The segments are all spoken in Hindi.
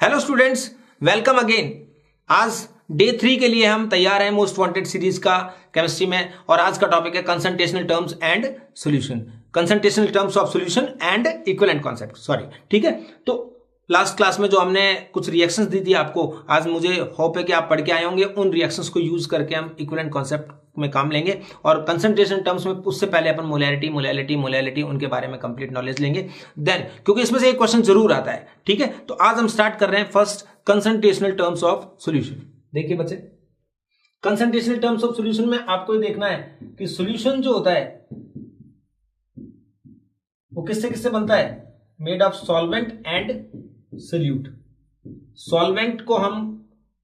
Hello students, welcome again. आज डे 3 के लिए हम तैयार हैं मोस्ट वांटेड सीरीज का केमिस्ट्री में। और आज का टॉपिक है concentrational terms and solution, concentrational terms of solution and equivalent concept. Sorry, ठीक है। तो लास्ट क्लास में जो हमने कुछ रिएक्शंस दी थी आपको, आज मुझे होप है कि आप पढ़ के आए होंगे। उन रिएक्शंस को यूज करके हम इक्विवेलेंट कॉन्सेप्ट में काम लेंगे। और कंसंट्रेशन टर्म्स में उससे पहले अपन मोलैरिटी उनके बारे में कंप्लीट नॉलेज लेंगे देन, क्योंकि इसमें से एक क्वेश्चन जरूर आता है। ठीक है, तो आज हम स्टार्ट कर रहे हैं फर्स्ट कंसंट्रेशनल टर्म्स ऑफ सॉल्यूशन। देखिए बच्चे, कंसंट्रेशनल टर्म्स ऑफ सॉल्यूशन में आपको ये देखना है कि सॉल्यूशन जो होता है वो किससे किससे बनता है, made of solvent and solute. Solvent को हम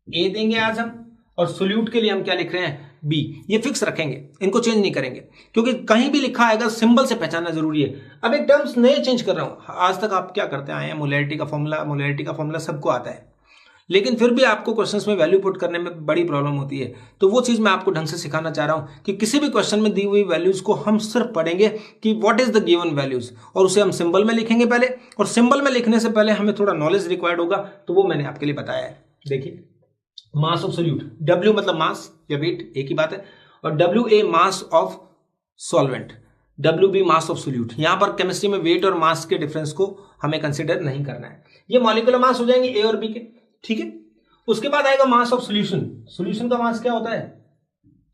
ए देंगे आज हम, और सोल्यूट के लिए हम क्या लिख रहे हैं, बी। ये फिक्स रखेंगे, इनको चेंज नहीं करेंगे, क्योंकि कहीं भी लिखा आएगा सिंबल से पहचानना जरूरी है। अब एक टर्म्स नए चेंज कर रहा हूं। आज तक आप क्या करते आए हैं, मोलैरिटी का फॉर्मूला सबको आता है, लेकिन फिर भी आपको क्वेश्चंस में वैल्यू पुट करने में बड़ी प्रॉब्लम होती है। तो वो चीज मैं आपको ढंग से सिखाना चाह रहा हूं कि किसी भी क्वेश्चन में दी हुई वैल्यूज को हम सिर्फ पढ़ेंगे कि what is the given values, और उसे हम सिंबल में लिखेंगे पहले। और सिंबल में लिखने से पहले हमें थोड़ा नॉलेज रिक्वायर्ड होगा, तो वो मैंने आपके लिए बताया है। देखिए, मास ऑफ सोल्यूट, डब्ल्यू मतलब मास या वेट, एक ही बात है। और डब्ल्यू ए मास ऑफ सॉल्वेंट, डब्ल्यू बी मास ऑफ सोल्यूट। यहां पर केमिस्ट्री में वेट और मास के डिफरेंस को हमें कंसिडर नहीं करना है। ये मॉलिक्यूलर मास हो जाएंगे ए और बी के, ठीक है। उसके बाद आएगा मास ऑफ सॉल्यूशन। सॉल्यूशन का मास क्या होता है,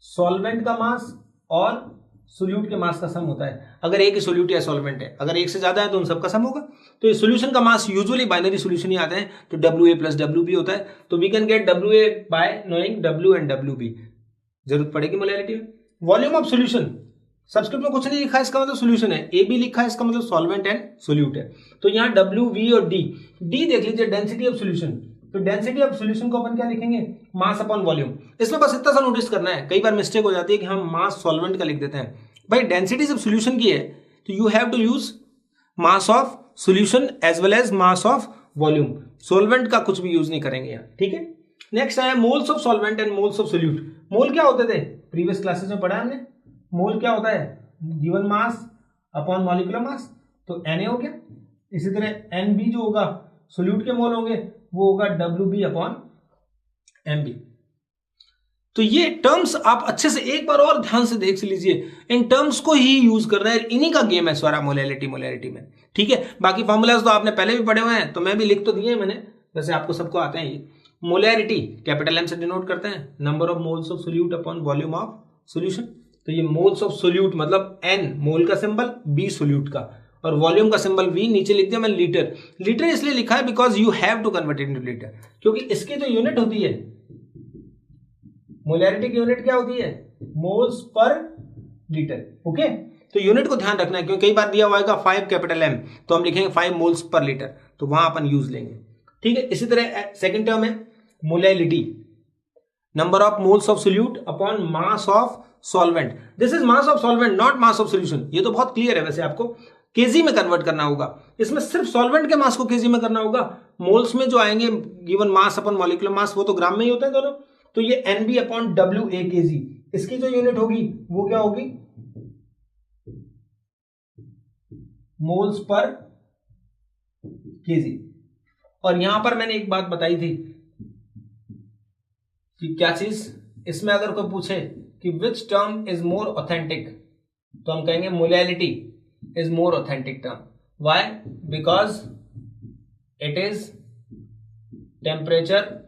सॉल्वेंट का मास और सोल्यूट के मास का सम होता है। अगर एक ही सोल्यूट या सॉल्वेंट है, अगर एक से ज्यादा है तो उन सबका सम होगा। तो ये सॉल्यूशन का मास यूजुअली बाइनरी सॉल्यूशन ही आते हैं, तो W A plus W B होता है। तो we can get W A by knowing W and W B. जरूरत पड़ेगी मोलैरिटी में। वॉल्यूम ऑफ सॉल्यूशन, सब्सक्रिप्ट में कुछ नहीं लिखा है, इसका मतलब सॉल्यूशन है। ए बी लिखा है, इसका मतलब सॉल्वेंट एंड सोल्यूट है। तो यहाँ डब्ल्यू वी और डी देख लीजिए, डेंसिटी ऑफ सॉल्यूशन। तो डेंसिटी ऑफ सॉल्यूशन को अपन क्या लिखेंगे, मास अपॉन वॉल्यूम। इसमें बस इतना सा नोटिस करना है, कई बार मिस्टेक हो जाती है कि हम मास सॉल्वेंट का लिख देते हैं। भाई डेंसिटी जब सॉल्यूशन की है तो you have to use mass of solution as well as mass of volume. Solvent का कुछ भी यूज नहीं करेंगे यहाँ, ठीक है। नेक्स्ट आया moles of solvent and moles of solute. Mole क्या होते थे, प्रीवियस क्लासेस में पढ़ा हमने। मोल क्या होता है, गिवन मास अपॉन मॉलिक्यूलर मास, तो Na हो गया। इसी तरह Nb जो होगा सोल्यूट के मोल होंगे, वो होगा Wb अपॉन Mb। तो ये टर्म्स आप अच्छे से एक बार और ध्यान से देख लीजिए, इन टर्म्स को ही यूज कर रहे हैं, इन्हीं का गेम है सारा मोलैरिटी में, ठीक है। बाकी फॉर्मूलाज तो आपने पहले भी पढ़े हुए हैं, तो मैं भी लिख तो दिए मैंने, वैसे आपको सबको आते हैं ये। मोलैरिटी कैपिटल एम से डिनोट करते हैं, number of moles of solute upon volume of solution. तो ये मोल्स ऑफ सोल्यूट मतलब N मोल का सिंबल, B सोल्यूट का, और वॉल्यूम का सिंबल V। नीचे लिख दिया मैं लीटर। लीटर इसलिए लिखा है because you have to convert it into litre, क्योंकि इसकी जो यूनिट होती है, मोलैरिटी की यूनिट क्या होती है, मोल्स पर लीटर। ओके, तो यूनिट को ध्यान रखना है, क्योंकि कई बार दिया हुआ है 5 कैपिटल M, तो हम लिखेंगे 5 मोल्स पर लीटर, तो वहां अपन यूज लेंगे, ठीक है। इसी तरह सेकंड टर्म है molality, number of moles of solute upon mass of solvent. This is mass of solvent, not mass of solution. ये तो बहुत क्लियर है, वैसे आपको केजी में कन्वर्ट करना होगा। इसमें सिर्फ सॉल्वेंट के मास को केजी में करना होगा। मोल्स में जो आएंगे गिवन मास अपॉन मॉलिक्यूलर मास, वो तो ग्राम में ही होते हैं दोनों। तो ये Nb upon W A KG, इसकी जो यूनिट होगी वो क्या होगी, मोल्स पर केजी। और यहां पर मैंने एक बात बताई थी कि क्या चीज, इसमें अगर कोई पूछे कि which term is more authentic, तो हम कहेंगे molality is more authentic term. Why, because it is temperature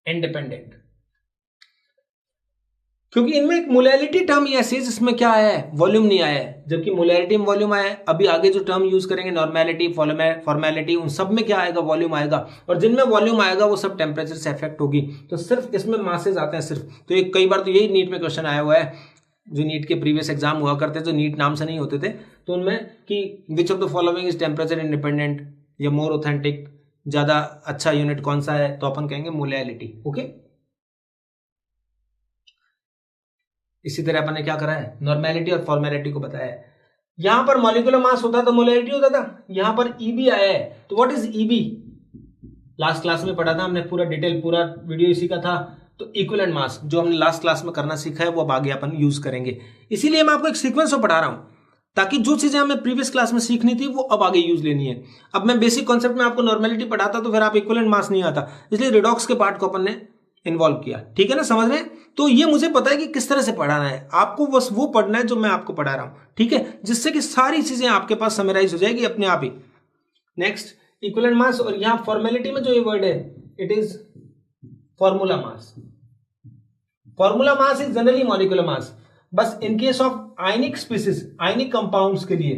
independent. क्योंकि इनमें एक मोलैलिटी टर्म ही ऐसी है जिसमें क्या आया है, वॉल्यूम नहीं आया है, जबकि मोलैरिटी में वॉल्यूम आया है। अभी आगे जो टर्म यूज करेंगे, नॉर्मेलिटी, फॉर्मेलिटी, उन सब में क्या आएगा, वॉल्यूम आएगा। और जिनमें वॉल्यूम आएगा वो सब टेम्परेचर से अफेक्ट होगी। तो सिर्फ इसमें मासेज आते हैं सिर्फ। तो ये कई बार तो यही नीट में क्वेश्चन आया हुआ है, जो नीट के प्रीवियस एग्जाम हुआ करते, जो नीट नाम से नहीं होते थे, तो उनमें कि विच of the following is temperature independent या मोर ऑथेंटिक, ज्यादा अच्छा यूनिट कौन सा है, तो अपन कहेंगे मोलैलिटी। ओके, इसी तरह अपन ने क्या करा है, नॉर्मेलिटी और फॉर्मेलिटी को बताया है। यहां पर मॉलिक्यूलर मास होता तो मोलैरिटी होता था, यहां पर Eb आया है। तो what is Eb, last class में पढ़ा था हमने, पूरा डिटेल, पूरा वीडियो इसी का था। तो इक्विवेलेंट मास जो हमने लास्ट क्लास में करना सीखा है, वो अब आगे अपन यूज करेंगे। इसीलिए मैं आपको एक सीक्वेंस में पढ़ा रहा हूं। ताकि जो चीजें हमें प्रीवियस क्लास में सीखनी थी वो अब आगे यूज लेनी है। अब मैं बेसिक कॉन्सेप्ट में आपको नॉर्मेलिटी पढ़ाता तो फिर आप इक्विवेलेंट मास नहीं आता, इसलिए रिडॉक्स के पार्ट को अपन ने इन्वॉल्व किया। ठीक है ना, समझ रहे हैं? तो ये मुझे पता है कि किस तरह से पढ़ाना है, आपको बस वो पढ़ना है जो मैं आपको पढ़ा रहा हूं। ठीक है, जिससे कि सारी चीजें आपके पास समराइज हो जाएगी अपने आप ही। नेक्स्ट, इक्विवेलेंट मास, और यहां फॉर्मेलिटी में जो ये वर्ड है it is formula mass. Formula mass is generally molecular mass, बस in case of ionic species, ionic compounds के लिए।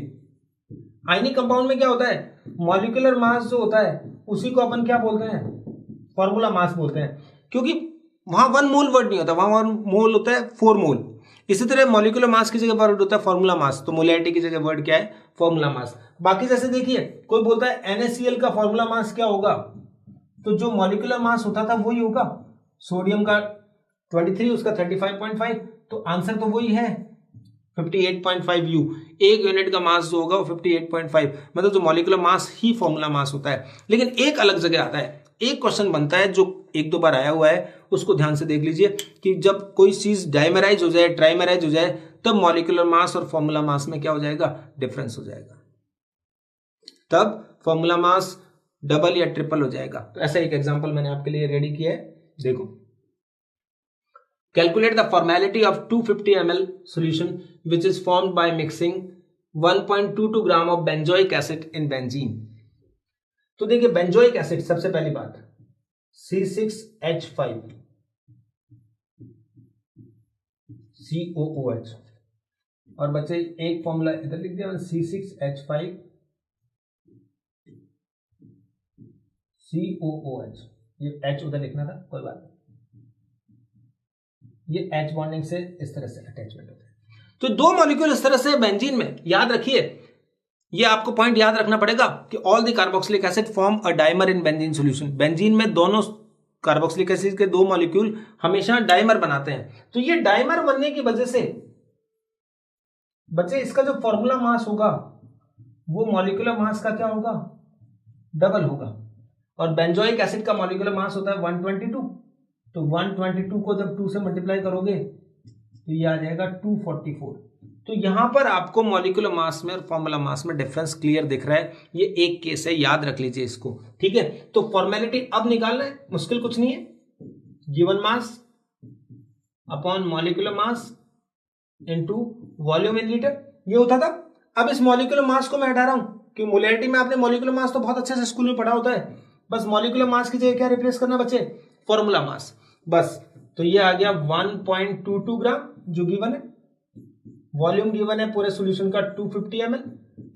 आयनिक कंपाउंड में क्या होता है, मॉलिक्यूलर मास जो होता है उसी को अपन क्या बोलते हैं, फॉर्मूला मास बोलते हैं, क्योंकि वहां 1 मोल वर्ड नहीं होता, वहां 1 मोल होता है 4 मोल। इसी तरह मॉलिक्यूलर मास की जगह वर्ड होता है फॉर्मूला मास, तो मोलैरिटी की जगह वर्ड क्या है, फॉर्मूला मास। बाकी जैसे देखिए, कोई बोलता है NaCl का फॉर्मूला मास क्या होगा, तो जो मॉलिक्यूलर मास होता था वही होगा, सोडियम का 23, उसका 35.5, तो आंसर तो वही है 58.5 U। एक यूनिट का मास जो होगा वो 58.5, मतलब जो मॉलिक्यूलर मास ही फॉर्मूला मास होता है। लेकिन एक अलग जगह आता है, एक क्वेश्चन बनता है जो 1-2 बार आया हुआ है, उसको ध्यान से देख लीजिए कि जब कोई चीज डाइमराइज हो जाए, ट्राइमराइज हो जाए, तब मॉलिक्यूलर मास और फॉर्मूला मास में क्या हो जाएगा, डिफरेंस हो जाएगा, तब फॉर्मूला मास डबल या ट्रिपल हो जाएगा। तो ऐसा एक एग्जांपल मैंने आपके लिए रेडी किया है, देखो। Calculate the formality of 250 ml solution which is formed by mixing 1.22 gram of benzoic acid in benzene. तो देखिए, बेंजोइक एसिड, सबसे पहली बात C6H5 COOH, और बच्चे एक फॉर्मूला इधर लिख दिया C6H5 COOH, ये H उधर लिखना था, कोई बात नहीं, ये H बॉन्डिंग से इस तरह से अटैचमेंट होता है। तो 2 मॉलिक्यूल इस तरह से बेंजीन में, याद रखिए, ये आपको पॉइंट याद रखना पड़ेगा कि all the carboxylic acid form a dimer in benzene solution. Benzene में दोनों कार्बोक्सिलिक एसिड के 2 मॉलिक्यूल हमेशा डाइमर बनाते हैं। तो ये डाइमर बनने की वजह से बच्चे इसका जो फॉर्मूला मास होगा वो मॉलिक्यूलर मास का क्या होगा, डबल होगा। और बेंजोइक एसिड का मॉलिक्यूलर मास होता है 122, तो 122 को जब 2 से मल्टीप्लाई करोगे तो ये आ जाएगा 244। तो यहां पर आपको मॉलिक्यूलर मास में और फॉर्मूला मास में डिफरेंस क्लियर दिख रहा है, ये एक केस है, याद रख लीजिए इसको। ठीक है, तो फॉर्मेलिटी अब निकालना है, मुश्किल कुछ नहीं है, given mass upon molecular mass into volume in litre, ये होता था। अब इस मॉलिक्यूलर मास को मैं हटा रहा हूं, कि मोलैरिटी में आपने मॉलिक्यूलर मास तो बहुत अच्छे से स्कूल में पढ़ा होता है, बस मॉलिक्यूलर मास की जगह क्या रिप्लेस करना बच्चे, फॉर्मूला मास, बस। तो ये आ गया 1.22 ग्राम जो गिवन है, वॉल्यूम गिवन है पूरे सॉल्यूशन का 250 ml,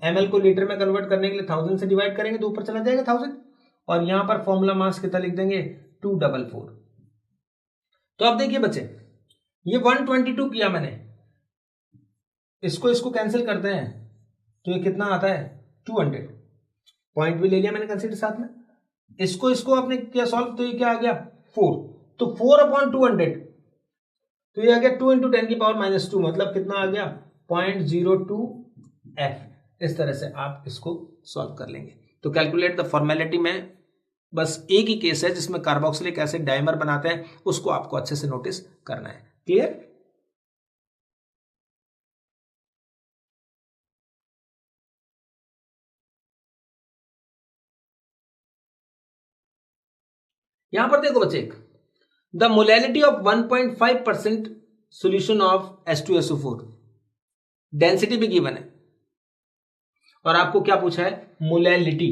ml को लीटर में कन्वर्ट करने के लिए 1000 से डिवाइड करेंगे तो ऊपर चला जाएगा 1000, और यहां पर फॉर्मूला मास कितना लिख देंगे 244। तो अब देखिए बच्चे, ये 122 किया मैंने, इसको कैंसिल करते हैं तो ये कितना आता है 200, पॉइंट भी ले लिया मैंने कंसीडर साथ में, इसको आपने किया सॉल्व, तो ये क्या आ गया 4, तो 4/200, तो ये आ गया 2 × 10⁻², मतलब कितना आ गया 0.02 F। इस तरह से आप इसको सॉल्व कर लेंगे। तो कैलकुलेट द फॉर्मेलिटी में बस एक ही केस है जिसमें कार्बोक्सिलिक एसिड डाइमर बनाते हैं, उसको आपको अच्छे से नोटिस करना है। क्लियर? यहां पर देखो बच्चे, the molality of 1.5% solution of H2SO4, density भी गिवन है, और आपको क्या पूछा है मोलैलिटी,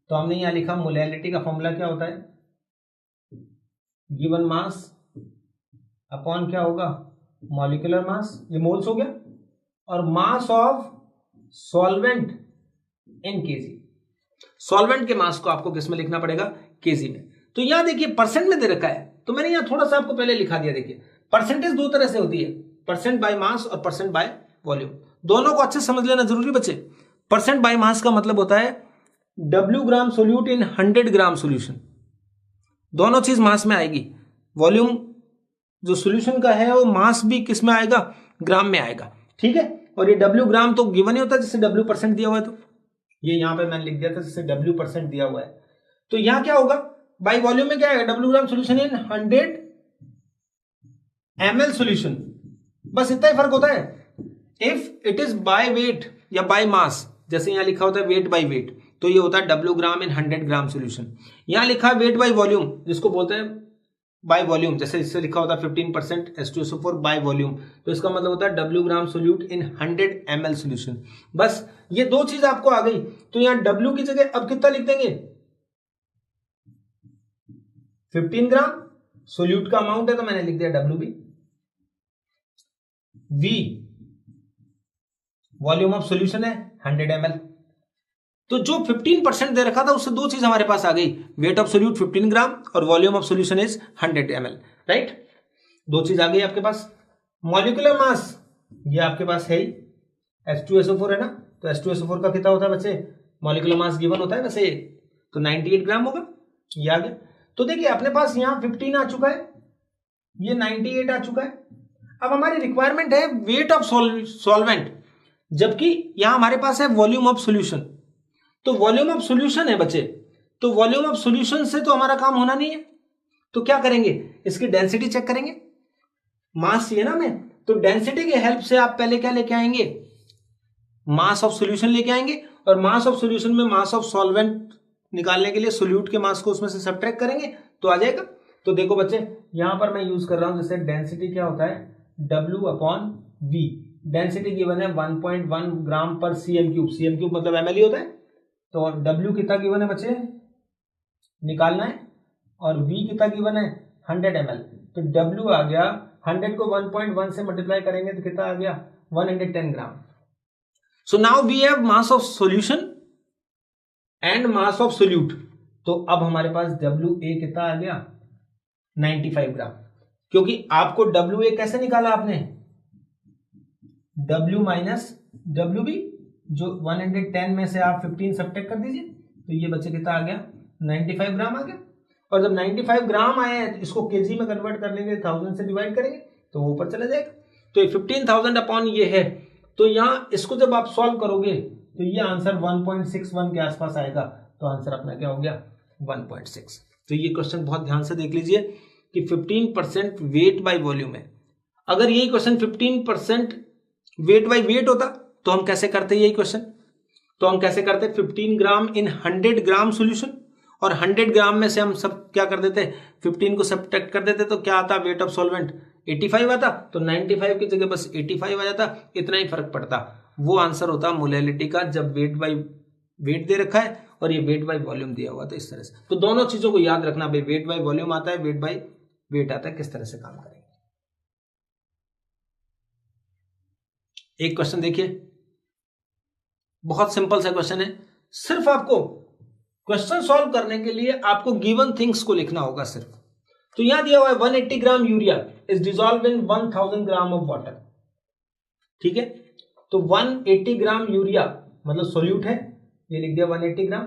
तो हमने यहां लिखा मोलैलिटी का फॉर्मूला क्या होता है, गिवन मास अपॉन क्या होगा मॉलिक्यूलर मास, ये मोल्स हो गया, और मास of solvent in KG. Solvent के मास को आपको किस में लिखना पड़ेगा, केजी में। तो यहां देखिए परसेंट में दे रखा है, तो मैंने यहां थोड़ा सा आपको पहले लिखा दिया। देखिए परसेंटेज 2 तरह से होती है, परसेंट बाय मास और परसेंट बाय वॉल्यूम, दोनों को अच्छे समझ लेना जरूरी बच्चे। परसेंट बाय मास का मतलब होता है W ग्राम सोल्यूट इन 100 ग्राम सोल्यूशन, दोनों चीज मास में आएगी। वॉल्यूम जो सोल्यूशन का है वो मास भी किस में आएगा, ग्राम में आएगा। ठीक है, और ये W ग्राम तो गिवन ही होता है, जिससे W परसेंट दिया हुआ है, तो ये यहां पे मैंने लिख दिया था जिससे W परसेंट दिया हुआ है। तो यहां क्या होगा, बाई वॉल्यूम में क्या आएगा, W gram solution in 100 ml solution, बस इतना ही फर्क होता है। If it is by weight या बाय मास, जैसे यहाँ लिखा होता है वेट बाय वेट, तो ये होता है W ग्राम इन 100 ग्राम सोल्यूशन। यहाँ लिखा है वेट बाय वॉल्यूम, जिसको बोलते हैं बाय वॉल्यूम, जैसे इससे लिखा होता है 15% H2SO4 बाय वॉल्यूम, तो इसका मतलब होता है W ग्राम सोल्यूट इन 100 ml सोल्यूशन। बस ये दो चीज आपको आ गई, तो यहाँ W की जगह अब कितना लिख देंगे, 15 ग्राम सोल्यूट का अमाउंट है तो मैंने लिख दिया WB, V volume of solution है 100 ml। तो जो 15% दे रखा था उससे दो चीज हमारे पास आ गई, वेट ऑफ सोल्यूट 15 ग्राम और volume of solution is 100 ml, right. दो चीज आ गई आपके पास। मॉलिक्यूलर मास ये आपके पास है ही, H2SO4 है ना, तो H2SO4 का कितना होता है बच्चे, मॉलिक्यूलर मास गिवन होता है वैसे, तो 98 ग्राम होगा, ये आ गया। तो देखिए अपने पास यहाँ 15 आ चुका है, ये 98 आ चुका है। अब हमारी रिक्वायरमेंट है वेट ऑफ सॉल्वेंट, जबकि यहां हमारे पास है वॉल्यूम ऑफ सॉल्यूशन। तो वॉल्यूम ऑफ सॉल्यूशन है बच्चे, तो वॉल्यूम ऑफ सॉल्यूशन से तो हमारा काम होना नहीं है, तो क्या करेंगे, इसकी डेंसिटी चेक करेंगे, मास चाहिए ना हमें, तो डेंसिटी की हेल्प से आप पहले क्या लेके आएंगे, मास ऑफ सॉल्यूशन लेके आएंगे, और मास ऑफ सॉल्यूशन में मास ऑफ सॉल्वेंट निकालने के लिए सोल्यूट के मास को उसमें से सब्ट्रैक्ट करेंगे तो आ जाएगा। तो देखो बच्चे यहां पर मैं यूज कर रहा हूं, जैसे डेंसिटी क्या होता है, W/V, डेंसिटी गिवन है 1.1 ग्राम पर cm3, cm3 मतलब ml होता है, तो W कितना गिवन है बच्चे निकालना है, और V कितना गिवन है 100 ml, तो W आ गया 100 को 1.1 से मल्टीप्लाई करेंगे तो कितना आ गया 110 gram. So now we have mass of solution and mass of solute, तो अब हमारे पास WA कितना आ गया 95 ग्राम, क्योंकि आपको WA कैसे निकाला आपने, W माइनस WB, जो 110 में से आप 15 सब्ट्रैक्ट कर दीजिए, तो ये बच्चे कितना आ गया 95 ग्राम आ गया। और जब 95 ग्राम आया है तो इसको केजी में कन्वर्ट करने के लिए 1000 से डिवाइड करेंगे तो वो ऊपर चला जाएगा, तो ये 15,000 अपॉन ये है, तो यहाँ इसको जब आप सॉल्व करोगे तो ये आंसर 1.61 के आसपास आएगा, तो आंसर अपना क्या हो गया 1.6। तो ये क्वेश्चन बहुत ध्यान से देख लीजिए कि 15% वेट बाय वॉल्यूम है। अगर यही क्वेश्चन 15% वेट बाय वेट होता तो हम कैसे करते यही क्वेश्चन, तो हम कैसे करते 15 ग्राम इन 100 ग्राम सॉल्यूशन, और 100 ग्राम में से हम सब क्या कर देते 15 को सब्ट्रैक्ट कर देते, तो क्या आता वेट ऑफ सॉल्वेंट 85 आता, तो 95 की जगह बस 85 आ जाता, इतना ही फर्क पड़ता। वो आंसर होता मोलैलिटी का, जब वेट बाय वेट दे रखा है और ये वेट बाय वॉल्यूम दिया हुआ, तो इस तरह से। तो दोनों चीजों को याद रखना भाई, वेट बाय वॉल्यूम आता है, वेट बाय वेट आता है, किस तरह से काम करेंगे। एक क्वेश्चन देखिए, बहुत सिंपल सा क्वेश्चन है, सिर्फ आपको क्वेश्चन सॉल्व करने के लिए आपको गिवन थिंग्स को लिखना होगा सिर्फ। तो यहां दिया हुआ है 180 gram urea is dissolve in 1000 gram of water, ठीक है। तो 180 ग्राम यूरिया मतलब सोल्यूट है, ये लिख दिया 180 ग्राम।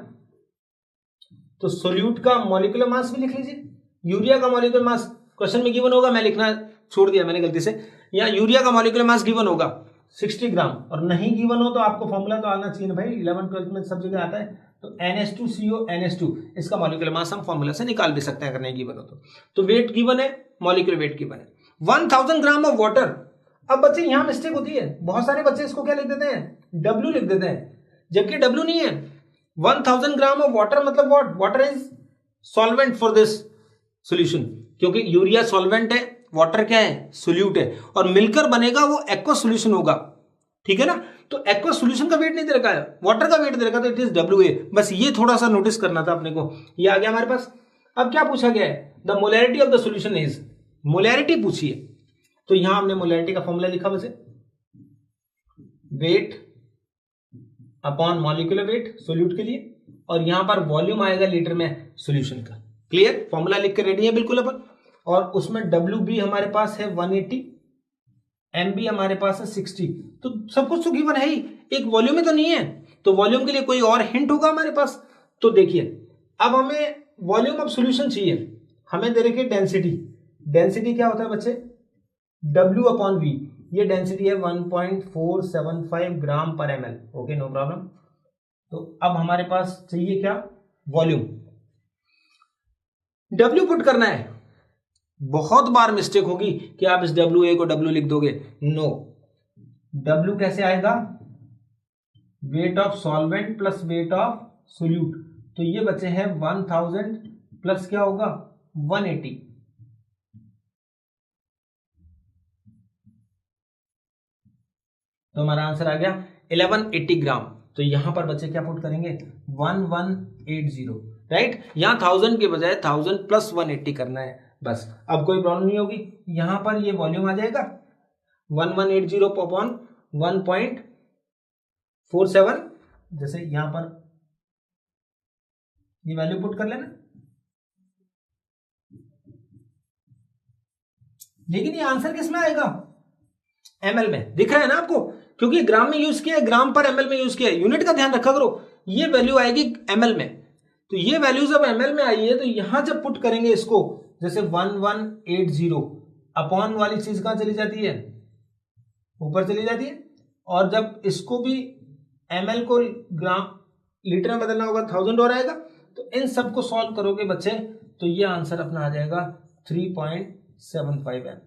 तो सोल्यूट का मॉलिक्यूलर मास भी लिख लीजिए, यूरिया का मॉलिक्यूलर मास क्वेश्चन में गिवन होगा, मैं लिखना छोड़ दिया मैंने गलती से, यहाँ यूरिया का मॉलिक्यूलर मास गिवन होगा 60 ग्राम, और नहीं गिवन हो तो आपको फॉर्मूला तो आना चाहिए भाई, 11th 12th में सब जगह आता है। तो NH2CO NH2 इसका मॉलिक्यूलर मास हम फॉर्मूला से निकाल भी सकते हैं अगर नहीं गिवन हो तो वेट गिवन है, मॉलिक्यूलर वेट गिवन है, 1000 ग्राम ऑफ वाटर। अब बच्चे यहां मिस्टेक होती है, बहुत सारे बच्चे इसको क्या लिख देते हैं W लिख देते हैं, जबकि W नहीं है। 1000 ग्राम ऑफ वाटर मतलब what, water is solvent for this solution, क्योंकि यूरिया सॉल्वेंट है, वाटर क्या है सोल्यूट है, और मिलकर बनेगा वो एक्वा सॉल्यूशन होगा, ठीक है ना। तो एक्वा सॉल्यूशन का वेट नहीं दे रखा है, वाटर का वेट दे रखा, तो इट इज WA। बस ये थोड़ा सा नोटिस करना था अपने को, ये आ गया हमारे पास। अब क्या पूछा गया है, the molarity of the solution is, molarity पूछी है, तो यहां हमने मोलैरिटी का फॉर्मूला लिखा वैसे, weight upon molecular weight solute के लिए, और यहां पर वॉल्यूम आएगा लीटर में सॉल्यूशन का। क्लियर, फॉर्मूला लिख के रेडी है बिल्कुल अपन, और उसमें WB हमारे पास है 180, MB हमारे पास है 60, तो सब कुछ तो गिवन है ही, एक वॉल्यूम ही तो नहीं है, तो वॉल्यूम के लिए कोई और हिंट होगा हमारे पास। तो देखिए अब हमें वॉल्यूम ऑफ सॉल्यूशन चाहिए, हमें दे रखी डेंसिटी, डेंसिटी क्या होता है बच्चे W/V, ये डेंसिटी है 1.475 ग्राम पर ml, ओके नो प्रॉब्लम। तो अब हमारे पास चाहिए क्या, वॉल्यूम, W पुट करना है। बहुत बार मिस्टेक होगी कि आप इस WA को W लिख दोगे, नो, W कैसे आएगा weight of solvent plus weight of solute, तो ये बचे हैं 1000 प्लस क्या होगा 180, तो हमारा आंसर आ गया 1180 ग्राम। तो यहां पर बच्चे क्या पुट करेंगे 1180, राइट। यहां 1000 के बजाय 1000 प्लस 180 करना है बस। अब कोई प्रॉब्लम नहीं होगी, यहां पर ये वॉल्यूम आ जाएगा 1180 अपॉन 1.47, जैसे यहां पर ये वैल्यू पुट कर लेना। लेकिन ये आंसर किस में आएगा एमएल में, दिख रहा है ना आपको, क्योंकि ग्राम में यूज किया है, ग्राम पर एमएल में यूज किया है। यूनिट का ध्यान रखा करो, ये वैल्यू आएगी एमएल में। तो ये वैल्यू जब एमएल में आई है तो यहां जब पुट करेंगे इसको, जैसे 1180 अपॉन वाली चीज कहां चली जाती है ऊपर चली जाती है, और जब इसको भी एमएल को ग्राम लीटर में बदलना होगा 1000 और आएगा। तो इन सबको सॉल्व करोगे बच्चे तो ये आंसर अपना आ जाएगा 3.75 एम।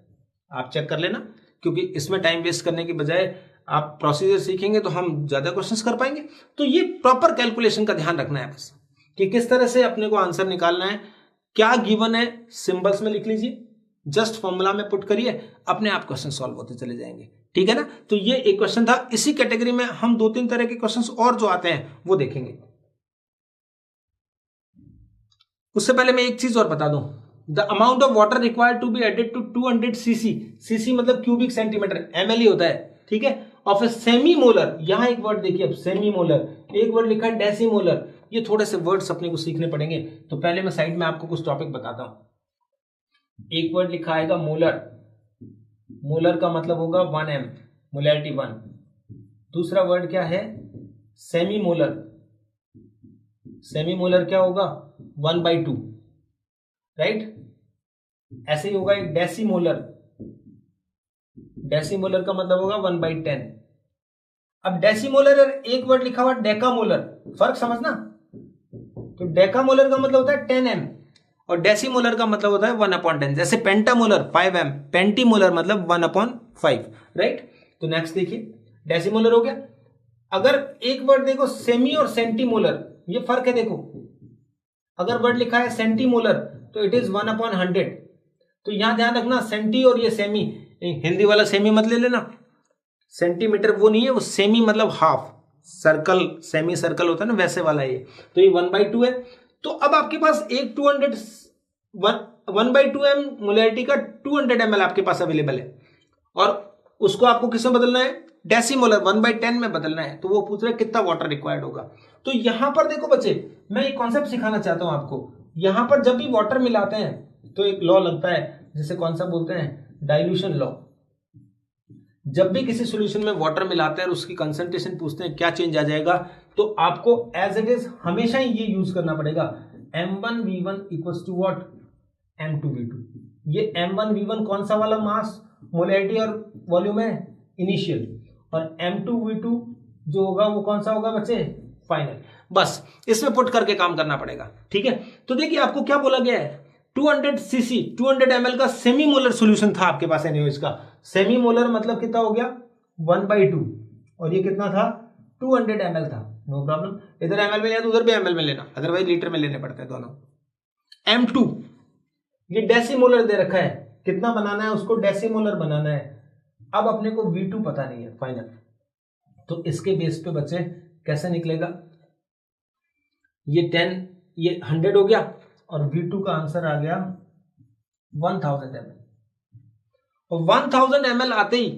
आप चेक कर लेना, क्योंकि इसमें टाइम वेस्ट करने की बजाय आप प्रोसीजर सीखेंगे तो हम ज्यादा क्वेश्चंस कर पाएंगे। तो ये प्रॉपर कैलकुलेशन का ध्यान रखना है बस, कि किस तरह से अपने को आंसर निकालना है। क्या गिवन है सिंबल्स में लिख लीजिए, जस्ट फॉर्मूला में पुट करिए, अपने आप क्वेश्चन सॉल्व होते चले जाएंगे, ठीक है ना। तो ये एक क्वेश्चन था। इसी कैटेगरी में हम 2-3 तरह के क्वेश्चंस और जो आते हैं वो देखेंगे। उससे पहले मैं एक चीज और बता दूं, the amount of water required to be added to 200 cc, cc मतलब क्यूबिक सेंटीमीटर, एमएल ही होता है, ठीक है, ऑफ ए सेमी मोलर। यहां एक वर्ड देखिए, अब सेमी मोलर, एक वर्ड लिखा है डेसीमोलर। ये थोड़े से वर्ड्स अपने को सीखने पड़ेंगे। तो पहले मैं साइड में आपको कुछ टॉपिक बताता हूं। एक वर्ड लिखा आएगा मोलर, मोलर का मतलब होगा 1m, मोलैरिटी 1। दूसरा वर्ड क्या है सेमी मोलर, सेमी मोलर क्या होगा 1/2, राइट। ऐसे ही होगा एक डेसीमोलर, डेसीमोलर का मतलब होगा 1/10। अब डेसीमोलर एक वर्ड लिखा हुआ डेकामोलर, फर्क समझना। तो डेकामोलर का मतलब होता है 10m और डेसीमोलर का मतलब होता है 1/10। जैसे पेंटामोलर 5m, पेंटीमोलर मतलब 1/5, राइट। तो नेक्स्ट देखिए, डेसीमोलर हो गया। अगर एक वर्ड देखो सेमी और सेंटीमोलर, ये फर्क है देखो। अगर वर्ड लिखा है सेंटीमोलर तो इट इज 1/100। तो यहां ध्यान रखना, सेंटी और ये सेमी, हिंदी वाला सेमी मत ले लेना, सेंटीमीटर वो नहीं है, वो सेमी मतलब हाफ, सर्कल सेमी सर्कल होता है ना, वैसे वाला ये। तो ये 1/2 है। तो अब आपके पास एक 1/2m मोलैरिटी का 200 ml आपके पास अवेलेबल है, और उसको आपको किसमें बदलना है डेसीमोलर 1/10 में बदलना है। तो वो पूछ रहे कितना वाटर रिक्वायर्ड होगा। तो यहां पर देखो बच्चे, मैं एक कॉन्सेप्ट सिखाना चाहता हूं आपको। यहां पर जब भी वाटर मिलाते हैं तो एक लॉ लगता है, जिसे कौन सा बोलते हैं डाइल्यूशन लॉ। जब भी किसी सॉल्यूशन में वाटर मिलाते हैं और उसकी कंसंट्रेशन पूछते हैं क्या चेंज आ जाएगा, तो आपको एज इट इज हमेशा ही ये यूज करना पड़ेगा, m1v1 equals to what m2v2। ये m1v1 कौन सा वाला मास, मोलैरिटी और वॉल्यूम है इनिशियल, और m2v2 जो होगा वो कौन सा होगा बच्चे फाइनल। बस इसमें पुट करके काम करना पड़ेगा, ठीक है। तो देखिए आपको क्या बोला गया है, 200 सीसी 200 ml का सेमी मोलर सोल्यूशन था आपके पास एनीवेज का। सेमी मोलर मतलब कितना हो गया 1/2, और ये कितना था 200 ml था। नो प्रॉब्लम, इधर ml में लेना तो उधर भी ml में लेना, अदरवाइज लीटर में लेने पड़ते हैं दोनों। m2 ये डेसीमोलर दे रखा है, कितना बनाना है उसको डेसीमोलर बनाना है। अब अपने को v2 पता नहीं है फाइनल, तो इसके बेस पे बच्चे कैसे निकलेगा, ये 10 ये 100 हो गया, और v2 का आंसर आ गया 1000 ml। और 1000 ml आते ही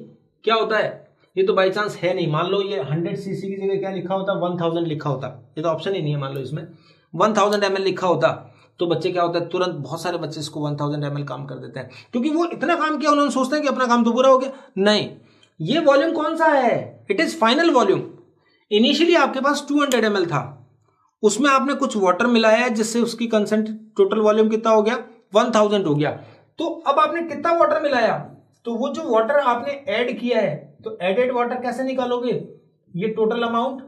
क्या होता है, ये तो बाई चांस है नहीं, मान लो ये 100 सीसी की जगह क्या लिखा होता 1000 लिखा होता, ये तो ऑप्शन ही नहीं है, मान लो इसमें 1000 ml लिखा होता, तो बच्चे क्या होता है तुरंत बहुत सारे बच्चे इसको 1000 ml काम कर देते हैं, क्योंकि वो इतना काम किया उन्होंने सोचते हैं कि अपना काम तो पूरा हो गया। नहीं, ये वॉल्यूम कौन सा है, it is final volume. Initially आपके पास 200 ml था, उसमें आपने कुछ वाटर मिलाया है जिससे उसकी कंसेंट टोटल वॉल्यूम कितना हो गया 1000 हो गया। तो अब आपने कितना वाटर मिलाया, तो वो जो वाटर आपने ऐड किया है, तो एडेड वाटर कैसे निकालोगे, ये टोटल अमाउंट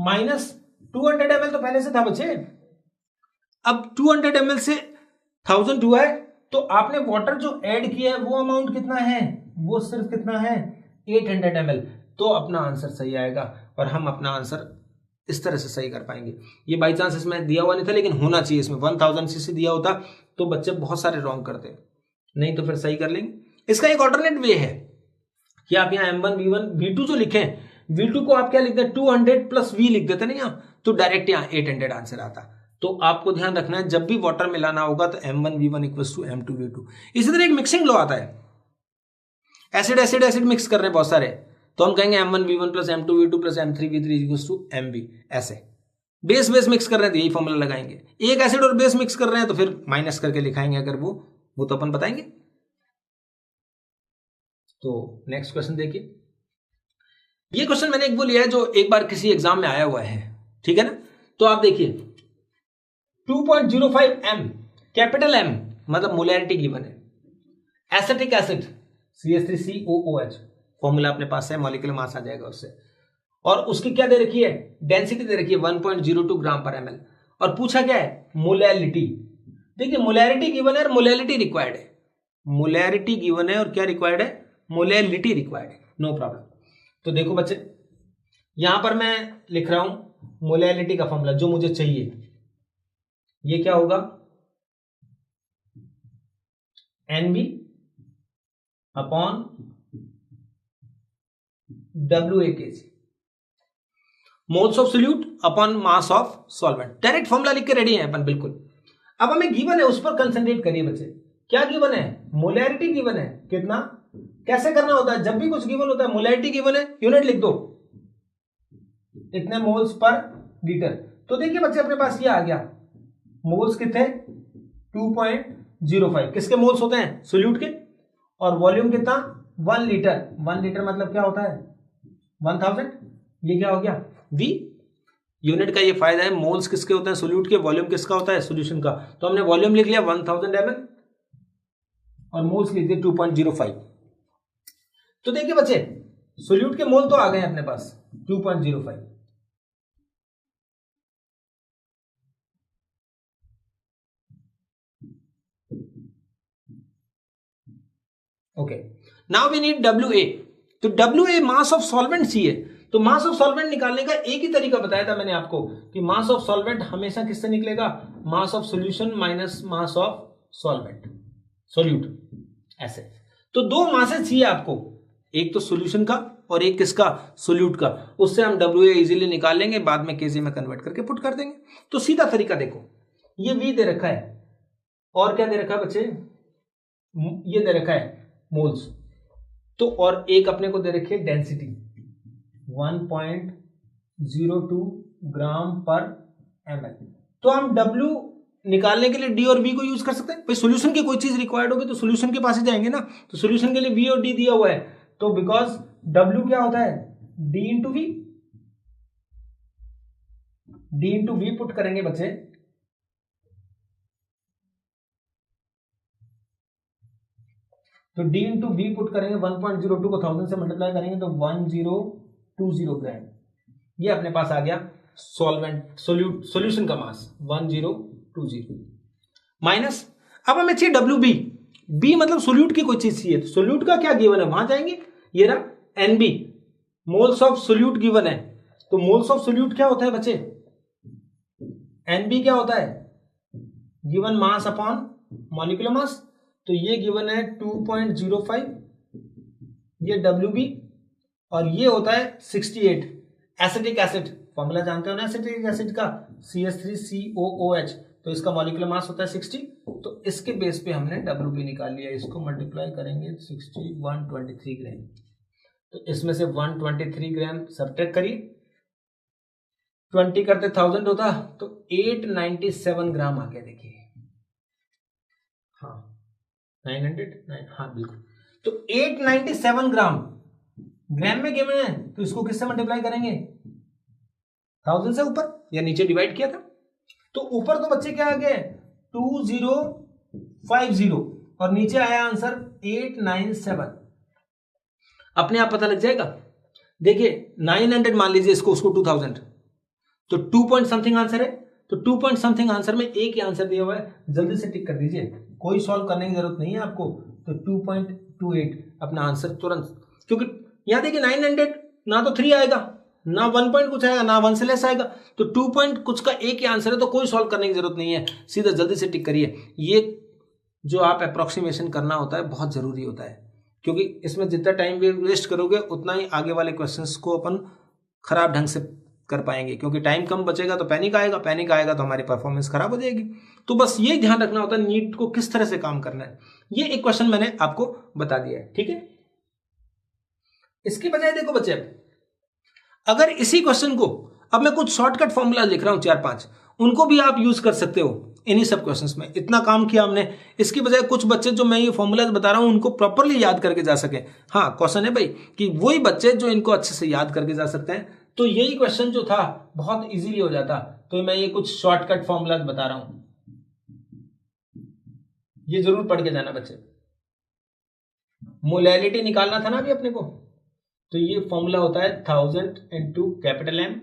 माइनस 200 ml तो पहले से था बच्चे। अब 200 ml से 1000 हुआ है, तो आपने वाटर जो ऐड किया है वो अमाउंट कितना है, वो सिर्फ कितना है 800 ml। तो अपना आंसर सही आएगा और हम अपना आंसर इस तरह से सही कर पाएंगे। ये बाई चांस इसमें दिया हुआ नहीं था, लेकिन होना चाहिए इसमें 1000 सीसी दिया होता तो बच्चे बहुत सारे रॉन्ग करते, नहीं तो फिर सही कर लेंगे। इसका एक ऑल्टरनेट वे है कि आप यहाँ M1 V1 V2 जो लिखे, V2 को आप क्या लिखते हैं 200 प्लस V लिख देते ना यहाँ, तो डायरेक्ट यहाँ 800 आंसर आता। तो आपको ध्यान रखना है जब भी वाटर मिलाना होगा तो M1 V1 equals to M2 V2। इसी तरह एक मिक्सिंग लॉ आता है, एसिड एसिड एसिड मिक्स कर रहे हैं बहुत सारे, तो हम कहेंगे M1 V1 plus M2 V2 plus M3 V3 equals to MV। ऐसे बेस बेस मिक्स कर रहे हैं तो यही फॉर्मूला लगाएंगे। एक एसिड और बेस मिक्स कर रहे हैं तो फिर माइनस करके लिखाएंगे अगर वो तो अपन बताएंगे। तो नेक्स्ट क्वेश्चन देखिए, ये क्वेश्चन मैंने एक वो लिया है जो एक बार किसी एग्जाम में आया हुआ है, ठीक है ना। तो आप देखिए 2.05 M, कैपिटल M मतलब मोलैरिटी गिवन है, एसिटिक एसिड CH3COOH फॉर्मूला अपने पास है, मॉलिक्यूलर मास आ जाएगा उससे, और उसकी क्या दे रखी है, डेंसिटी दे रखी है 1.02 ग्राम पर ml, और पूछा क्या है मोलैलिटी। देखिए मोलैरिटी गिवन है और मोलैलिटी रिक्वायर्ड है, मोलैरिटी गिवन है और क्या रिक्वायर्ड है, मोलैलिटी रिक्वायर्ड है, नो प्रॉब्लम। तो देखो बच्चे यहां पर मैं लिख रहा हूं मोलैलिटी का फॉर्मूला जो मुझे चाहिए, ये क्या होगा NB upon WA/kg, moles of solute upon mass of solvent. Direct formula लिख के रेडी है अपन बिल्कुल। अब हमें गिवन है उस पर कंसंट्रेट करिए बच्चे, क्या गिवन है, मोलैरिटी गिवन है, कितना, कैसे करना होता है जब भी कुछ गिवन होता है, मोलैरिटी गिवन है यूनिट लिख दो, इतने मोल्स पर लीटर। तो देखिए बच्चे अपने पास ये आ गया, मोल्स कितने 2.05, किसके मोल्स होते हैं सोल्यूट के, और वॉल्यूम कितना 1 लीटर, 1 लीटर मतलब क्या होता है 1000, ये क्या हो गया V। यूनिट का ये फायदा है, मोल्स किसके होते हैं सोल्यूट के, वॉल्यूम किसका होता है सोल्यूशन का। तो हमने वॉल्यूम लिख लिया 1000 ml और मोल्स लिख दिए 2.05। तो देखिए बच्चे सोल्यूट के मोल तो आ गए अपने पास 2.05, okay. Now we need WA। तो WA मास ऑफ सॉल्वेंट चाहिए, तो मास ऑफ सॉल्वेंट निकालने का एक ही तरीका बताया था मैंने आपको कि मास ऑफ सॉल्वेंट हमेशा किससे निकलेगा, मास of solution minus mass of solvent solute, ऐसे। तो दो मासेस चाहिए आपको, एक तो सॉल्यूशन का और एक किसका सोल्यूट का, उससे हम WA इजीली निकाल लेंगे, बाद में केजी में कन्वर्ट करके पुट कर देंगे। तो सीधा तरीका देखो, ये V दे रखा है और क्या दे रखा है बच्चे, ये दे रखा है मोल्स, तो और एक अपने को दे रखी है डेंसिटी 1.02 ग्राम पर ml। तो हम W निकालने के लिए D और V को यूज कर सकते हैं। भाई सॉल्यूशन की कोई चीज रिक्वायर्ड होगी तो सॉल्यूशन के पास ही जाएंगे ना, तो सॉल्यूशन के लिए V और D दिया हुआ है, तो बिकॉज W क्या होता है D into V, D into V put करेंगे बच्चे, तो D इंटू V पुट करेंगे 1.02 को 1000 से मल्टीप्लाई करेंगे तो 1020 ग्राम, ये अपने पास आ गया सॉल्वेंट सॉल्यूशन का मास 1020 माइनस। अब हमें चाहिए WB, B मतलब सोल्यूट की कोई चीज चाहिए, तो सोल्यूट का क्या गिवन है वहां जाएंगे, ये रहा NB moles of solute given है। तो मोल्स ऑफ सोल्यूट क्या होता है बच्चे, NB क्या होता है गिवन मास अपॉन मॉलिक्यूलर मास, तो ये गिवन है 2.05, ये WB, और ये होता है 68 एसिटिक एसिड, फॉर्मूला जानते हो ना एसिटिक एसिड का CH3COOH, तो इसका मॉलिक्यूलर मास होता है 60। तो इसके बेस पे हमने WB निकाल लिया, इसको मल्टीप्लाई करेंगे 60 123 ग्राम, तो इसमें से 123 ग्राम सब्ट्रैक्ट करिए, 20 करते 1000 होता, तो 897 ग्राम आ गया। देखिए हाँ 909, हाँ बिल्कुल, तो 897 ग्राम में गिवन है, तो इसको किससे मल्टीप्लाई करेंगे 1000 से ऊपर या नीचे डिवाइड किया था, तो ऊपर तो बच्चे क्या आ गए 2050 और नीचे आया आंसर 897, अपने आप पता लग जाएगा। देखिए 900 मान लीजिए इसको, उसको 2000, तो 2 पॉइंट समथिंग आंसर है, तो 2 पॉइंट समथिंग आंसर में एक ही आंसर दिया हुआ है, जल्दी से टिक कर दीजिए, कोई सॉल्व करने की जरूरत नहीं है आपको। तो 2.28 अपना आंसर तुरंत, क्योंकि यहां देखिए ना तो 3 आएगा, ना 1 पॉइंट कुछ आएगा, ना 1 से लेस आएगा, तो 2 पॉइंट कुछ का एक ही आंसर है, तो कोई सॉल्व करने की जरूरत नहीं है, सीधा जल्दी से टिक करिए। ये जो आप अप्रोक्सीमेशन करना होता है बहुत जरूरी होता है, क्योंकि इसमें जितना टाइम वेस्ट करोगे उतना ही आगे वाले क्वेश्चंस को अपन खराब ढंग से कर पाएंगे, क्योंकि टाइम कम बचेगा तो पैनिक आएगा, पैनिक आएगा तो हमारी परफॉर्मेंस खराब हो जाएगी। तो बस ये ध्यान रखना होता है नीट को किस तरह से काम करना है। ये एक क्वेश्चन मैंने आपको बता दिया है, ठीक है। इसके बजाय देखो बच्चे, अगर इसी क्वेश्चन को अब मैं कुछ शॉर्टकट फॉर्मूला लिख रहा हूं 4-5, उनको भी आप यूज कर सकते हो इन्हीं सब क्वेश्चंस में। इतना काम किया हमने, इसकी बजाय कुछ बच्चे जो मैं ये फॉर्मूलाज बता रहा हूं उनको प्रॉपरली याद करके जा सके। हाँ, क्वेश्चन है भाई कि वही बच्चे जो इनको अच्छे से याद करके जा सकते हैं, तो यही क्वेश्चन जो था बहुत इजीली हो जाता। तो मैं ये कुछ शॉर्टकट फॉर्मूलाज बता रहा हूं, ये जरूर पढ़ के जाना बच्चे। मोलैलिटी निकालना था ना अभी अपने को, तो ये फॉर्मूला होता है 1000 into capital M,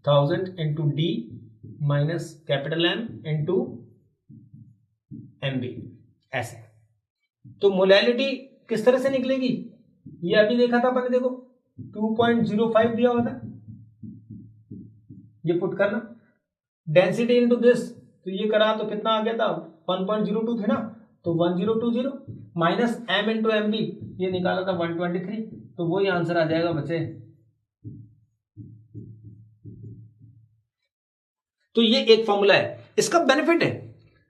1000 into D minus capital M into MB, ऐसे। तो मोलैलिटी किस तरह से निकलेगी ये अभी देखा था अपन ने, देखो 2.05 दिया हुआ था, ये पुट करना, डेंसिटी इंटू दिस, तो ये करा तो कितना आ गया था 1.02 थे ना, तो 1020 माइनस M इंटू MB, ये निकाला था 123, तो वही आंसर आ जाएगा बच्चे। तो ये एक फॉर्मूला है, इसका बेनिफिट है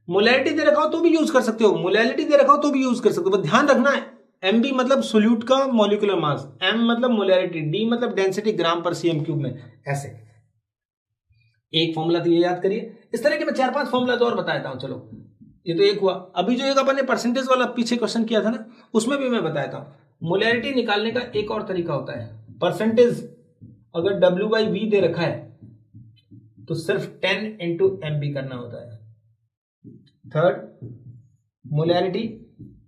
मोलैलिटी दे रखा हो तो भी यूज कर सकते हो, मोलैलिटी दे रखा हो तो भी यूज कर सकते हो, बस ध्यान रखना है MB मतलब सोल्यूट का मॉलिक्यूलर मास, M मतलब मोलैलिटी, D मतलब डेंसिटी ग्राम पर cm क्यूब में, ऐसे। एक फॉर्मूला तो ये याद करिए। इस तरह के मैं 4-5 फॉर्मूला तो और बता देता हूं। चलो ये तो एक हुआ, अभी जो एक अपन ने परसेंटेज वाला पीछे क्वेश्चन किया था ना, उसमें भी मैं बताता हूं। मोलैलिटी निकालने का एक और तरीका होता है, परसेंटेज अगर W/V दे रखा है तो सिर्फ 10 इंटू MB करना होता है। थर्ड, मोलैलिटी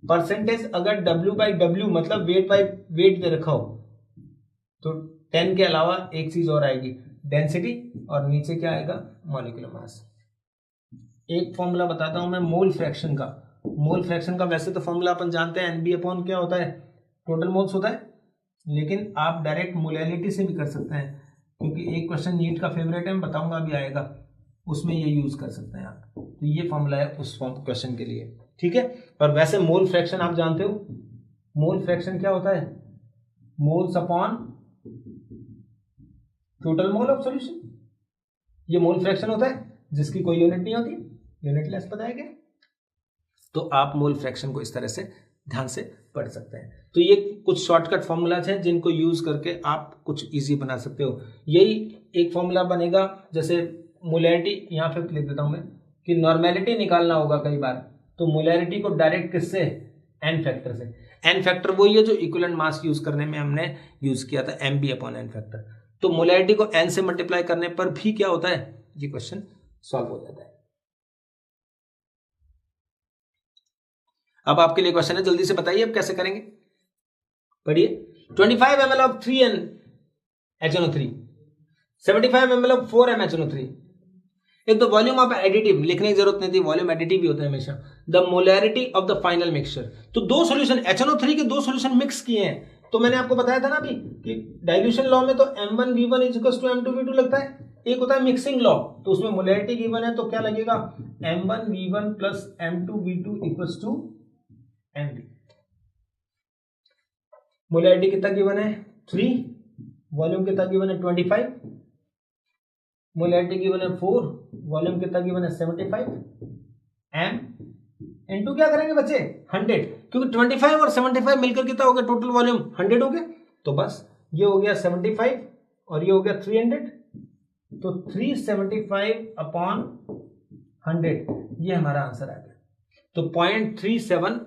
परसेंटेज अगर W/W मतलब वेट बाय वेट दे रखा हो तो 10 के अलावा एक चीज और आएगी, डेंसिटी, और नीचे क्या आएगा, मॉलिक्यूलर मास। एक फॉर्मूला बताता हूं मैं मोल फ्रैक्शन का। मोल फ्रैक्शन का वैसे तो फॉर्मूला अपन जानते हैं, NB अपॉन क्या होता है, टोटल मोल्स होता है, लेकिन आप डायरेक्ट मोलैलिटी से भी कर सकते हैं, क्योंकि एक क्वेश्चन नीट का फेवरेट है, मैं बताऊंगा अभी आएगा, उसमें ये यूज कर सकते हैं आप। तो ये फॉर्मूला है उस क्वेश्चन के लिए, ठीक है। पर वैसे मोल फ्रैक्शन आप जानते हो, मोल फ्रैक्शन क्या होता है, moles upon total mole of solution, ये मोल फ्रैक्शन होता है जिसकी कोई यूनिट नहीं होती, यूनिटलेस बताया गया। तो आप मोल फ्रैक्शन को इस तरह से ध्यान से पढ़ सकते हैं। तो ये कुछ शॉर्टकट फॉर्मूलाज हैं जिनको यूज करके आप कुछ इजी बना सकते हो। यही एक फॉर्मूला बनेगा, जैसे मोलैलिटी यहां पे लिख देता हूं मैं कि नॉर्मेलिटी निकालना होगा कई बार, तो मोलैलिटी को डायरेक्ट किससे, एन फैक्टर से। एन फैक्टर वही है जो इक्विवेलेंट मास यूज करने में हमने यूज किया था, MB अपॉन एन फैक्टर। तो मोलैलिटी को n से मल्टीप्लाई करने पर भी क्या होता है, ये क्वेश्चन सॉल्व हो जाता है। अब आपके लिए क्वेश्चन है, जल्दी से बताइए अब कैसे करेंगे, पढ़िए। 25 ml of 3N HNO3, 75 ml of 4MHNO3। एक तो वॉल्यूम ऑफ एडिटिव लिखने की जरूरत नहीं थी, वॉल्यूम एडिटिव भी होता है हमेशा। The molarity of the final mixture, तो दो सॉल्यूशन HNO3 के दो सॉल्यूशन मिक्स किए हैं, तो मैंने आपको बताया था ना अभी कि डाइल्यूशन लॉ में तो M1V1 = M2V2 लगता है, एक होता है मिक्सिंग लॉ, तो उसमें मोलैरिटी गिवन है तो क्या लगेगा, M1V1 plus M2V2 = MV। Molarity कितना गिवन है 3, वॉल्यूम कितना गिवन है 25, मोलैरिटी गिवन है 4, वॉल्यूम कितना गिवन है 75, M इनटू क्या करेंगे बच्चे 100, क्योंकि 25 और 75 मिलकर कितना हो गया, टोटल वॉल्यूम 100 हो गया, तो बस ये हो गया 75 और ये हो गया 300, तो 375 अपॉन 100, ये हमारा आंसर आ गया। तो 0.37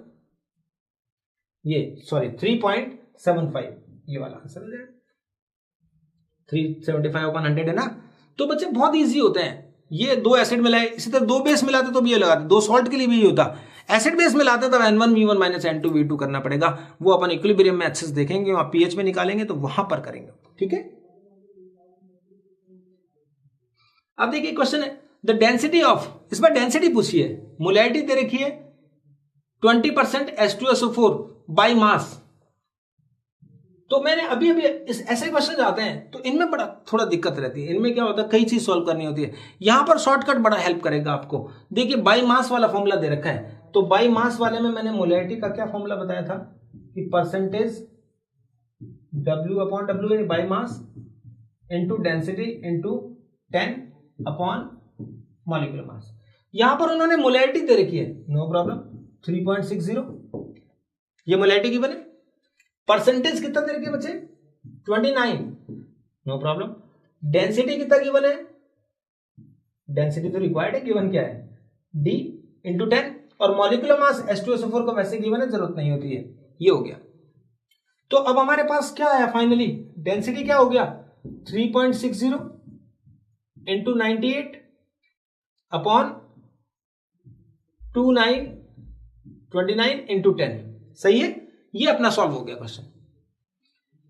ये 3.75 ये वाला आंसर हो जाएगा। 375 अपॉन 100 है ना। तो बच्चे बहुत इजी होते हैं, ये दो एसिड मिलाए, इसी तरह दो बेस मिलाते तो भी ये लगाते, दो सॉल्ट के लिए भी ये होता, एसिड बेस मिलाते तब N1V1 माइनस N2V2 करना पड़ेगा, वो अपन इक्विलिब्रियम में अच्छे से देखेंगे, वहां पीएच में निकालेंगे तो वहां पर करेंगे, ठीक है। अब देखिए क्वेश्चन है, द डेंसिटी ऑफ, इस बार डेंसिटी पूछी है, मोलैरिटी दे रखी है 20% H2SO4 बाय मास, तो मैंने अभी अभी इस ऐसे क्वेश्चन आते हैं तो इनमें बड़ा थोड़ा दिक्कत रहती है। इनमें क्या होता है, कई चीज सॉल्व करनी होती है। यहां पर शॉर्टकट बड़ा हेल्प करेगा आपको। देखिए बाई मास वाला फॉर्मूला दे रखा है, तो बाई मास वाले में मैंने मोलैरिटी का क्या फॉर्मूला बताया था कि percentage W upon W by mass into density into 10 upon molecular मास। यहां पर उन्होंने मोलैरिटी दे रखी है, नो प्रॉब्लम 3.60, ये मोलैरिटी की बने। परसेंटेज कितना दे रखी है बच्चे 29, नो प्रॉब्लम। डेंसिटी कितना गिवन है, डेंसिटी तो रिक्वायर्ड है, गिवन क्या है D इंटू 10, और मॉलिक्यूलर मास H2SO4 को वैसे गिवन है, जरूरत नहीं होती है। ये हो गया। तो अब हमारे पास क्या आया फाइनली, डेंसिटी क्या हो गया 3.60 इंटू 98 अपॉन 29 इंटू 10, सही है। ये अपना सॉल्व हो गया क्वेश्चन।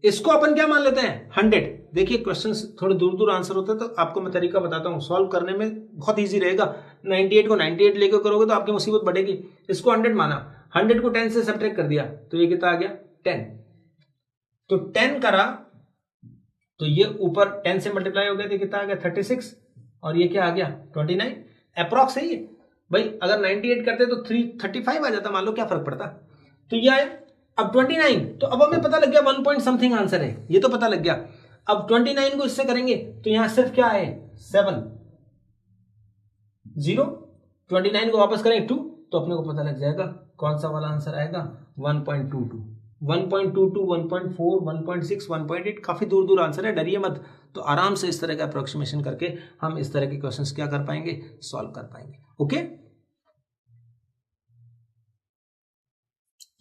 इसको अपन क्या मान लेते हैं 100। देखिए क्वेश्चन थोड़े दूर दूर आंसर होते हैं, तो आपको मैं तरीका बताता हूं सॉल्व करने में, बहुत इजी रहेगा। 98 को 98 लेकर करोगे तो आपकी मुसीबत बढ़ेगी। इसको 100 माना, 100 को 10 से सब्ट्रैक्ट कर दिया, तो ये कितना आ गया 10। तो 10 करा तो ये ऊपर 10 से मल्टीप्लाई हो गया, तो कितना आ गया 36, और ये क्या आ गया 29। अप्रॉक्स सही है भाई, अगर 98 करते तो 335 आ जाता, मान लो, क्या फर्क पड़ता। तो ये आया अब 29। तो अब हमें पता लग गया 1 पॉइंट समथिंग आंसर है, ये तो पता लग गया। अब 29 को इससे करेंगे तो यहां सिर्फ क्या है 7 0, 29 को वापस करें 2, तो अपने को पता लग जाएगा कौन सा वाला आंसर आएगा 1.22, 1.22, 1.4, 1.6, 1.8, काफी दूर दूर आंसर है, डरिए मत। तो आराम से इस तरह का अप्रोक्सीमेशन करके हम इस तरह के क्वेश्चंस क्या कर पाएंगे, सॉल्व कर पाएंगे। ओके,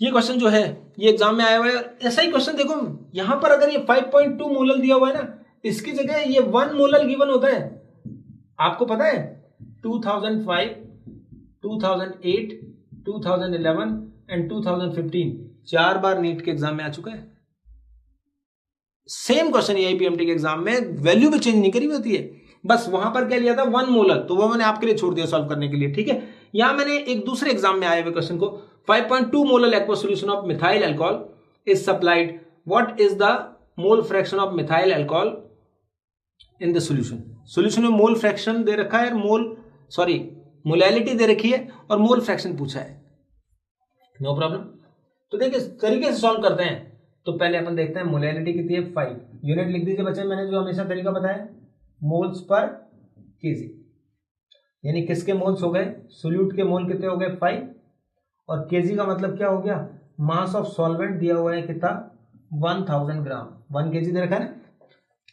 ये क्वेश्चन जो है ये एग्जाम में आया हुआ है। ऐसा ही क्वेश्चन देखो, यहां पर अगर ये 5.2 मोलल दिया हुआ है ना, इसकी जगह ये 1 मोलल गिवन होता है। आपको पता है 2005, 2008, 2011 एंड 2015 4 बार नीट के एग्जाम में आ चुका है। सेम क्वेश्चन AIPMT के एग्जाम में वैल्यू भी चेंज नहीं करी होती है, बस वहां पर क्या लिया था 1 मोलर, तो वो मैंने आपके लिए छोड़ दिया सॉल्व करने के लिए। ठीक है, यहां मैंने एक दूसरे एग्जाम में आए हुए क्वेश्चन को 5.2 molar aqua solution of methyl alcohol is supplied, what is the mole fraction of methyl alcohol in the solution. Solution में मोल फ्रैक्शन दे रखा है, मोलैलिटी दे रखी है और मोल फ्रैक्शन पूछा है, नो प्रॉब्लम। तो देखिए इस तरीके से सॉल्व करते हैं। तो पहले अपन देखते हैं मोलैलिटी कितनी है 5, यूनिट लिख दीजिए बच्चे, मैंने जो हमेशा तरीका बताया मोल्स पर केजी, यानी किसके मोल्स हो गए, सोल्यूट के मोल कितने हो गए 5, और केजी का मतलब क्या हो गया, मास ऑफ सॉल्वेंट दिया हुआ है कितना 1000 ग्राम, 1 केजी दे रखा है ना।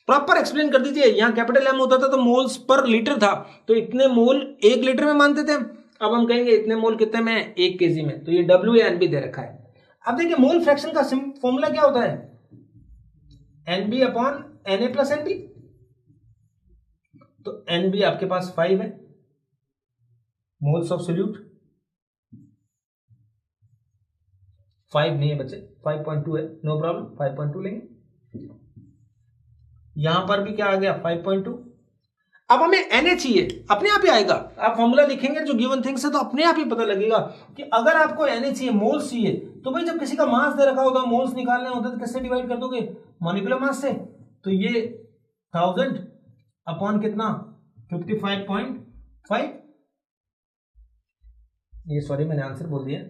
प्रॉपर एक्सप्लेन कर दीजिए, यहां कैपिटल एम होता था तो मोल्स पर लीटर था, तो इतने मोल 1 लीटर में मानते थे, अब हम कहेंगे इतने मोल कितने में 1 केजी में, तो ये WANB दे रखा है। अब देखिए मोल फ्रैक्शन का फॉर्मूला क्या होता है NB upon Na plus NB, तो NB आपके पास 5 है, मोल्स ऑफ सोल्यूट 5 नहीं है बच्चे, 5.2 है, नो प्रॉब्लम 5.2 लेंगे। यहां पर भी क्या आ गया 5.2। अब हमें Na चाहिए, अपने आप ही आएगा, आप फॉर्मूला लिखेंगे जो गिवन थिंग्स है तो अपने आप ही पता लगेगा कि अगर आपको Na चाहिए, मोल्स चाहिए, तो भाई जब किसी का मास दे रखा होता है, मोल्स निकालने होते हैं तो किससे डिवाइड कर दोगे, मॉलिक्यूलर मास से। तो ये 1000 अपॉन कितना 55.5, ये सॉरी मैंने आंसर बोल दिया,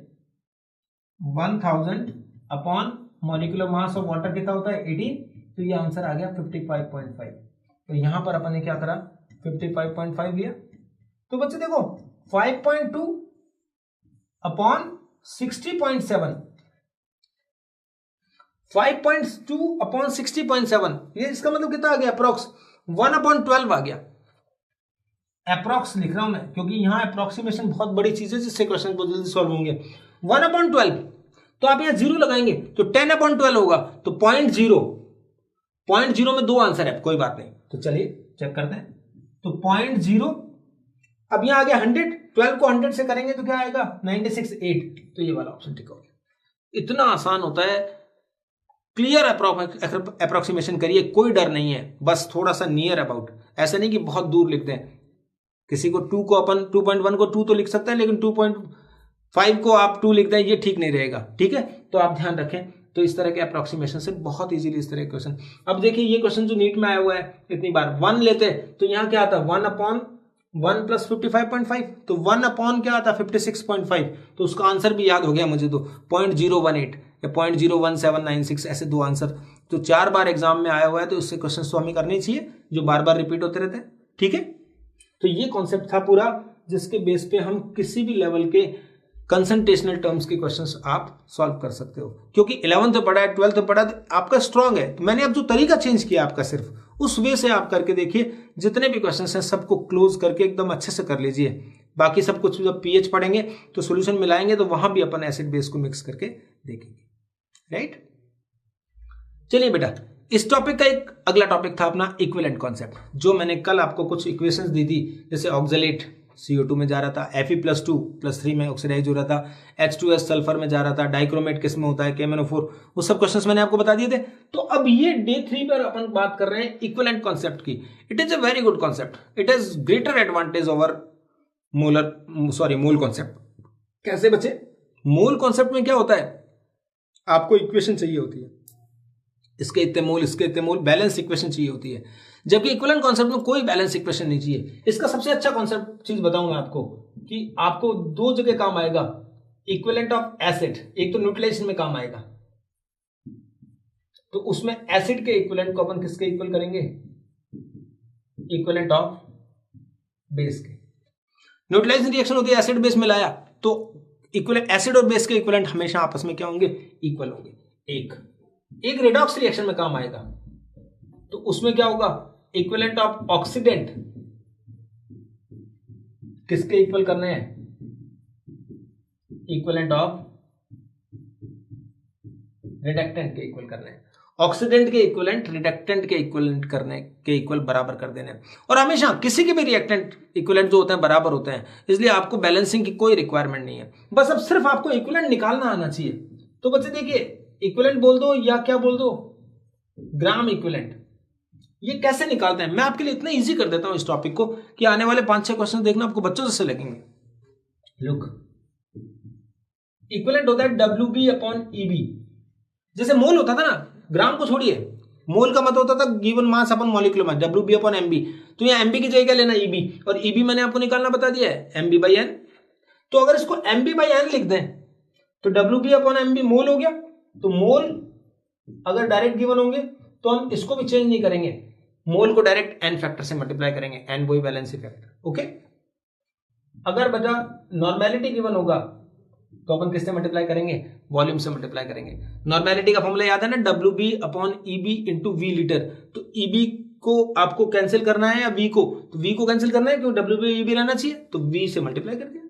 1000 upon molecular mass of water कितना होता है 18, तो ये आंसर आ गया 55.5। तो यहां पर अपन ने क्या करा 55.5 लिया। तो बच्चे देखो 5.2 अपॉन 60.7, 5.2 अपॉन 60.7, ये इसका मतलब कितना आ गया अप्रोक्स 1/12 आ गया। अप्रोक्स लिख रहा हूं मैं क्योंकि यहां अप्रोक्सीमेशन बहुत बड़ी चीज है जिससे क्वेश्चन बहुत जल्दी सॉल्व होंगे। 1/12, तो आप यहां 0 लगाएंगे तो 10/12 होगा, तो 0.0 में 2 आंसर है, कोई बात नहीं। तो चलिए चेक करते हैं, तो 0.0, अब यहां आ गया 100, 12 को 100 से करेंगे तो क्या आएगा 96.8, तो ये वाला ऑप्शन ठीक हो गया। इतना आसान होता है, क्लियर अप्रोक्सीमेशन करिए, कोई डर नहीं है, बस थोड़ा सा नियर अबाउट, ऐसा नहीं कि बहुत दूर लिख दें। किसी को 2 को अपन 2.1 को 2 तो लिख सकते हैं, लेकिन 2.5 को आप 2 लिख दें, ये ठीक नहीं रहेगा। ठीक है, तो आप ध्यान रखें तो इस तरह के अप्रोक्सीमेशन से बहुत इजीली इस तरह के क्वेश्चन। अब देखिए ये क्वेश्चन जो नीट में आया हुआ है इतनी बार 1 लेते तो यहाँ क्या आता 1/1 + 55.5, तो 1 अपॉन क्या आता 56.5, तो उसका आंसर भी याद हो गया मुझे, तो 0.018 या 0.01796 ऐसे 2 आंसर तो 4 बार एग्जाम में आया हुआ है, तो उससे क्वेश्चन तो हमें करने चाहिए जो बार बार रिपीट होते रहते हैं। ठीक है, तो ये कॉन्सेप्ट था पूरा जिसके बेस पे हम किसी भी लेवल के कंसंट्रेशनल टर्म्स के क्वेश्चंस आप सॉल्व कर सकते हो, क्योंकि 11th में पढ़ा है 12th में पढ़ा है आपका स्ट्रांग है। तो मैंने अब जो तरीका चेंज किया आपका सिर्फ उस वे से आप करके देखिए, जितने भी क्वेश्चंस हैं सबको क्लोज करके एकदम अच्छे से कर लीजिए। बाकी सब कुछ जब पीएच पढ़ेंगे तो सॉल्यूशन मिलाएंगे तो वहां भी अपन एसिड बेस को मिक्स करके देखेंगे। राइट, चलिए बेटा, इस टॉपिक का एक अगला टॉपिक था अपना इक्विवेलेंट कॉन्सेप्ट, जो मैंने कल आपको कुछ इक्वेशंस दी थी, जैसे ऑक्सलेट CO2 में जा रहा था, Fe+2+3 में ऑक्सीडाइज हो रहा था, H2S सल्फर में जा रहा था, डाइक्रोमेट किस में होता है, KMnO4, वो सब क्वेश्चंस मैंने आपको बता दिए थे। तो अब ये डे 3 पर अपन बात कर रहे हैं इक्विवेलेंट कॉन्सेप्ट की। It is a very good concept, it is greater advantage over mole concept. कैसे बच्चे? मोल कॉन्सेप्ट में क्या होता है, आपको इक्वेशन चाहिए होती है, इसके इतने मोल इसके इतने मोल, बैलेंस इक्वेशन चाहिए होती है, जबकि इक्विवेलेंट कॉन्सेप्ट में कोई बैलेंस इक्वेशन नहीं चाहिए। इसका सबसे अच्छा कॉन्सेप्ट चीज बताऊंगा आपको कि आपको 2 जगह काम आएगा इक्विवेलेंट ऑफ एसिड, एक तो न्यूट्रलाइजेशन में काम आएगा, तो उसमें एसिड के इक्विवेलेंट को अपन किसके इक्वल करेंगे, इक्विवेलेंट ऑफ बेस के। न्यूट्रलाइजेशन रिएक्शन होती है, एसिड बेस मिलाया तो इक्विवेलेंट एसिड और बेस के इक्विवेलेंट हमेशा आपस में क्या होंगे, इक्वल होंगे। एक रिडॉक्स रिएक्शन में काम आएगा, तो उसमें क्या होगा, इक्विवेलेंट ऑफ ऑक्सीडेंट किसके इक्वल करने हैं, इक्विवेलेंट ऑफ रिडक्टेंट के इक्वल करने हैं। ऑक्सीडेंट के इक्विवेलेंट रिडक्टेंट के इक्विवेलेंट करने के इक्वल बराबर कर देने। और हमेशा किसी के भी रिएक्टेंट इक्विवेलेंट जो होते हैं बराबर होते हैं, इसलिए आपको बैलेंसिंग की कोई रिक्वायरमेंट नहीं है, बस अब सिर्फ आपको इक्विवेलेंट निकालना आना चाहिए। तो बच्चे देखिए, इक्विवेलेंट बोल दो या क्या बोल दो, ग्राम इक्विवेलेंट। ये कैसे निकालते हैं, मैं आपके लिए इतना इजी कर देता हूं इस टॉपिक को कि आने वाले 5-6 क्वेश्चन देखना आपको बच्चों जैसे लगेंगे। लुक, इक्विवेलेंट होता है WB/EB। जैसे मोल होता था ना, ग्राम को छोड़िए, मोल का मतलब होता था गिवन मास अपन मॉलिक्यूलर मास, WB/MB। तो यहाँ MB की जगह क्या लेना, EB, और EB मैंने आपको निकालना बता दिया है, MB/N। तो अगर इसको MB/N लिख दें तो WB/MB मोल हो गया। तो मोल अगर डायरेक्ट गिवन होंगे तो हम इसको भी चेंज नहीं करेंगे, मोल को डायरेक्ट N फैक्टर से मल्टीप्लाई करेंगे, N वही वैलेंसी फैक्टर। ओके, अगर बचा नॉर्मेलिटी गिवन होगा तो अपन किससे मल्टीप्लाई करेंगे, वॉल्यूम से मल्टीप्लाई करेंगे। नॉर्मेलिटी का फॉर्मूला याद है ना, WB/EB × V लीटर। तो EB को आपको कैंसिल करना है या V को, तो V को कैंसिल करना है, क्यों WB/EB रहना चाहिए, तो V से मल्टीप्लाई कर दिया।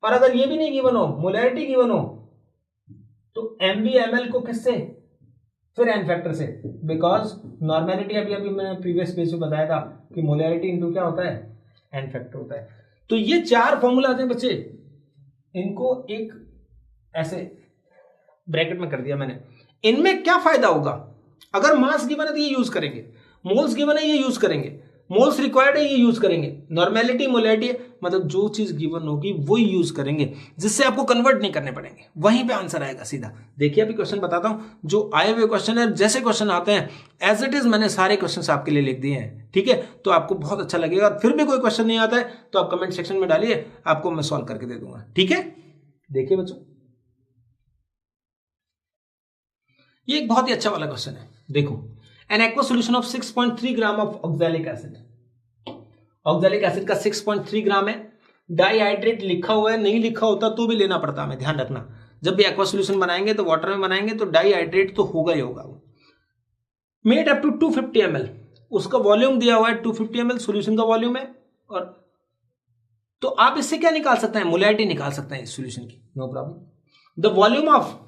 और अगर ये भी नहीं गिवन हो, मोलैरिटी गिवन हो, तो MB/ml को किससे, फिर N फैक्टर से, बिकॉज नॉर्मेलिटी अभी मैंने प्रीवियस पेज में बताया था कि मोलैरिटी इंटू क्या होता है, N फैक्टर होता है। तो ये 4 फॉर्मूला आते हैं बच्चे, इनको एक ऐसे ब्रैकेट में कर दिया मैंने। इनमें क्या फायदा होगा, अगर मास गिवन है तो ये यूज करेंगे, मोल्स गिवन है ये यूज करेंगे, मोल्स रिक्वायर्ड है ये यूज करेंगे, नॉर्मेलिटी मोलैरिटी मतलब जो चीज गिवन होगी वो यूज करेंगे, जिससे आपको कन्वर्ट नहीं करने पड़ेंगे, वहीं पे आंसर आएगा सीधा। देखिए अभी क्वेश्चन बताता हूं, जो आए हुए क्वेश्चन है जैसे क्वेश्चन आते हैं एज इट इज मैंने सारे क्वेश्चन आपके लिए लिख दिए हैं, ठीक है, तो आपको बहुत अच्छा लगेगा। फिर भी कोई क्वेश्चन नहीं आता है तो आप कमेंट सेक्शन में डालिए, आपको मैं सॉल्व करके दे दूंगा, ठीक है। देखिए बच्चों, ये एक बहुत ही अच्छा वाला क्वेश्चन है। देखो, N aqua solution of 6.3 gram of oxalic acid, oxalic acid का 6.3 ग्राम है, डाइहाइड्रेट लिखा हुआ है, नहीं लिखा होता तो भी लेना पड़ता हमें, ध्यान रखना। जब भी एक्वा सोल्यूशन बनाएंगे तो वाटर में बनाएंगे तो डाइहाइड्रेट तो होगा ही होगा। मेड अप टू 250 ml, उसका वॉल्यूम दिया हुआ है 250 ml सोल्यूशन का वॉल्यूम है। और तो आप इससे क्या निकाल सकते हैं, मोलैरिटी निकाल सकते हैं इस सोल्यूशन की, no problem. The volume of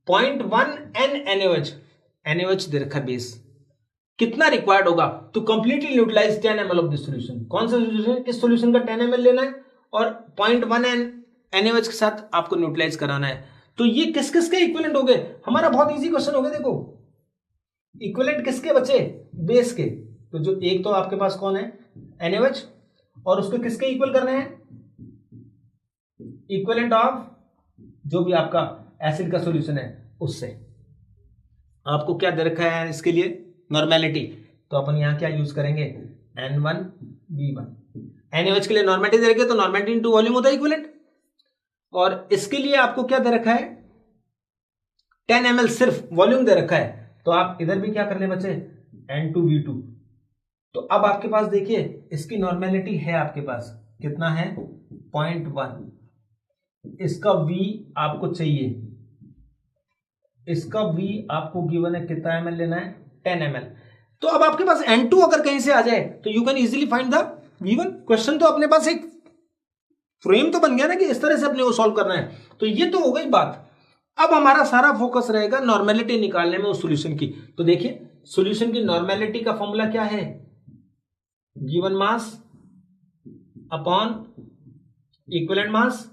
0.1 NaOH, NaOH दे रखा बेस, कितना रिक्वायर्ड होगा to completely utilise 10 ml of this solution. कौन सा सोल्यूशन, किस सोल्यूशन का 10 ml लेना है और 0.1 NaOH के साथ आपको न्यूट्रलाइज कराना है। तो ये किस किस के इक्विवेलेंट हो गए, हमारा बहुत इजी क्वेश्चन हो गया। देखो इक्विवेलेंट किसके बचे, बेस के। तो जो एक तो आपके पास कौन है, NaOH, और उसको किसके इक्वल करने हैं, इक्विवेलेंट ऑफ जो भी आपका एसिड का सॉल्यूशन है उससे। आपको क्या दे रखा है इसके लिए, नॉर्मेलिटी, तो अपन यहां क्या यूज करेंगे, N1B1। NaOH के लिए नॉर्मेलिटी दे रखी है तो नॉर्मेलिटी इंटू वॉल्यूम होता है इक्विवेलेंट। और इसके लिए आपको क्या दे रखा है, 10 ml सिर्फ वॉल्यूम दे रखा है, तो आप इधर भी क्या कर ले बच्चे, N2B2। तो अब आपके पास देखिए इसकी नॉर्मेलिटी है आपके पास कितना है, 0.1। इसका V आपको चाहिए, इसका V आपको गिवन है कितना ml लेना है, 10 ml। तो अब आपके पास N2 अगर कहीं से आ जाए तो you can easily find the V1। Question तो अपने पास एक फ्रेम तो बन गया ना कि इस तरह से अपने को सॉल्व करना है। तो ये तो हो गई बात। अब हमारा सारा फोकस रहेगा नॉर्मेलिटी निकालने में उस सॉल्यूशन की। तो देखिए सॉल्यूशन की नॉर्मेलिटी का फॉर्मूला क्या है, given mass upon equivalent mass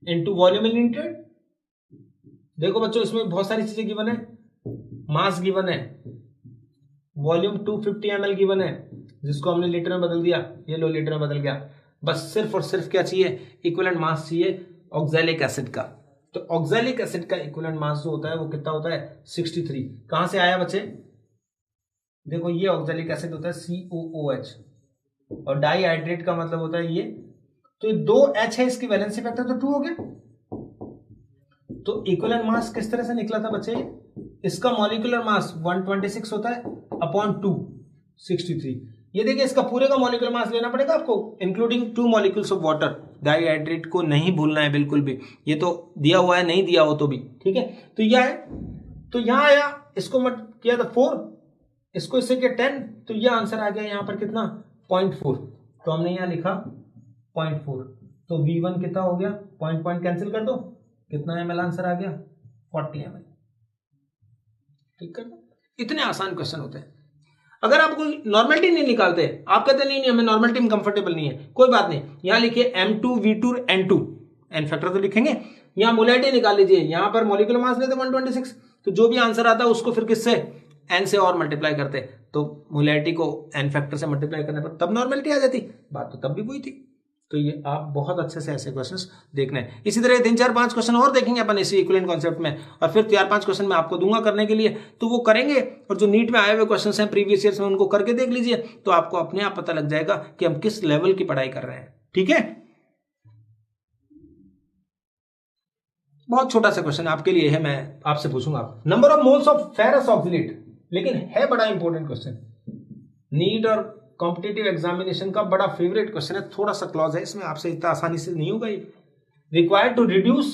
into volume limited. देखो बच्चों इसमें बहुत सारी चीजें गिवन है, मास गिवन है, वॉल्यूम 250 ml गिवन है जिसको हमने लीटर में बदल दिया, ये लो लीटर में बदल गया। बस सिर्फ और सिर्फ क्या चाहिए, इक्विवेलेंट मास चाहिए ऑक्सैलिक एसिड का। तो ऑक्सैलिक एसिड का इक्विवेलेंट मास जो होता है वो कितना होता है, 63। कहां से आया बच्चे, देखो ये ऑक्सैलिक एसिड होता है COOH और डाइहाइड्रेट का मतलब होता है ये, तो 2 H है, इसकी वैलेंसी फैक्टर तो 2 हो गया। तो इक्विवेलेंट मास किस तरह से निकला था बच्चे, इसका मॉलिक्यूलर मास 126 होता है अपॉन 2 63। ये देखिए इसका पूरे का मॉलिक्यूलर मास लेना पड़ेगा आपको including 2 molecules of water. Dihydrate को नहीं भूलना है बिल्कुल भी, ये तो दिया हुआ है, नहीं दिया हो तो भी ठीक है। तो यह है, तो यहां आया, इसको मत किया था 4, इसको इससे किया 10, तो यह आंसर आ गया यहां पर कितना, 0.4। तो हमने यहां लिखा 0.4। तो V1 कितना हो गया, पॉइंट कैंसिल कर दो, कितना ml आंसर आ गया, 40 ml। ठीक कर दो, इतने आसान क्वेश्चन होते हैं। अगर आप कोई नॉर्मेलिटी नहीं निकालते, आप कहते नहीं हमें नॉर्मेलिटी में कंफर्टेबल नहीं है, कोई बात नहीं, यहां लिखिए M2V2 N2, एन फैक्टर तो लिखेंगे, यहां मोलैरिटी निकाल लीजिए, यहां पर मॉलिक्यूलर मास लेते 126, तो जो भी आंसर आता है उसको फिर किससे, n से और मल्टीप्लाई करते, तो मोलैरिटी को n फैक्टर से मल्टीप्लाई करने पर तब नॉर्मेलिटी आ जाती। बात तो तब भी वही थी। तो ये आप बहुत अच्छे से ऐसे क्वेश्चंस देखने हैं। इसी तरह 3 4 5 क्वेश्चन और देखेंगे अपन इसी इक्विवेलेंट कॉन्सेप्ट में, और फिर 4 5 क्वेश्चन मैं आपको दूंगा करने के लिए, तो वो करेंगे। और जो नीट में आए हुए क्वेश्चन हैं प्रीवियस ईयर्स में, उनको करके देख लीजिए, तो आपको अपने आप पता लग जाएगा कि हम किस लेवल की पढ़ाई कर रहे हैं। ठीक है, बहुत छोटा सा क्वेश्चन आपके लिए है, मैं आपसे पूछूंगा, number of moles of ferrous oxalate, लेकिन है बड़ा इंपॉर्टेंट क्वेश्चन, नीट और कॉम्पिटिटिव एग्जामिनेशन का बड़ा फेवरेट क्वेश्चन है। थोड़ा सा क्लॉज है इसमें, आपसे इतना आसानी से नहीं होगा ये। Required to reduce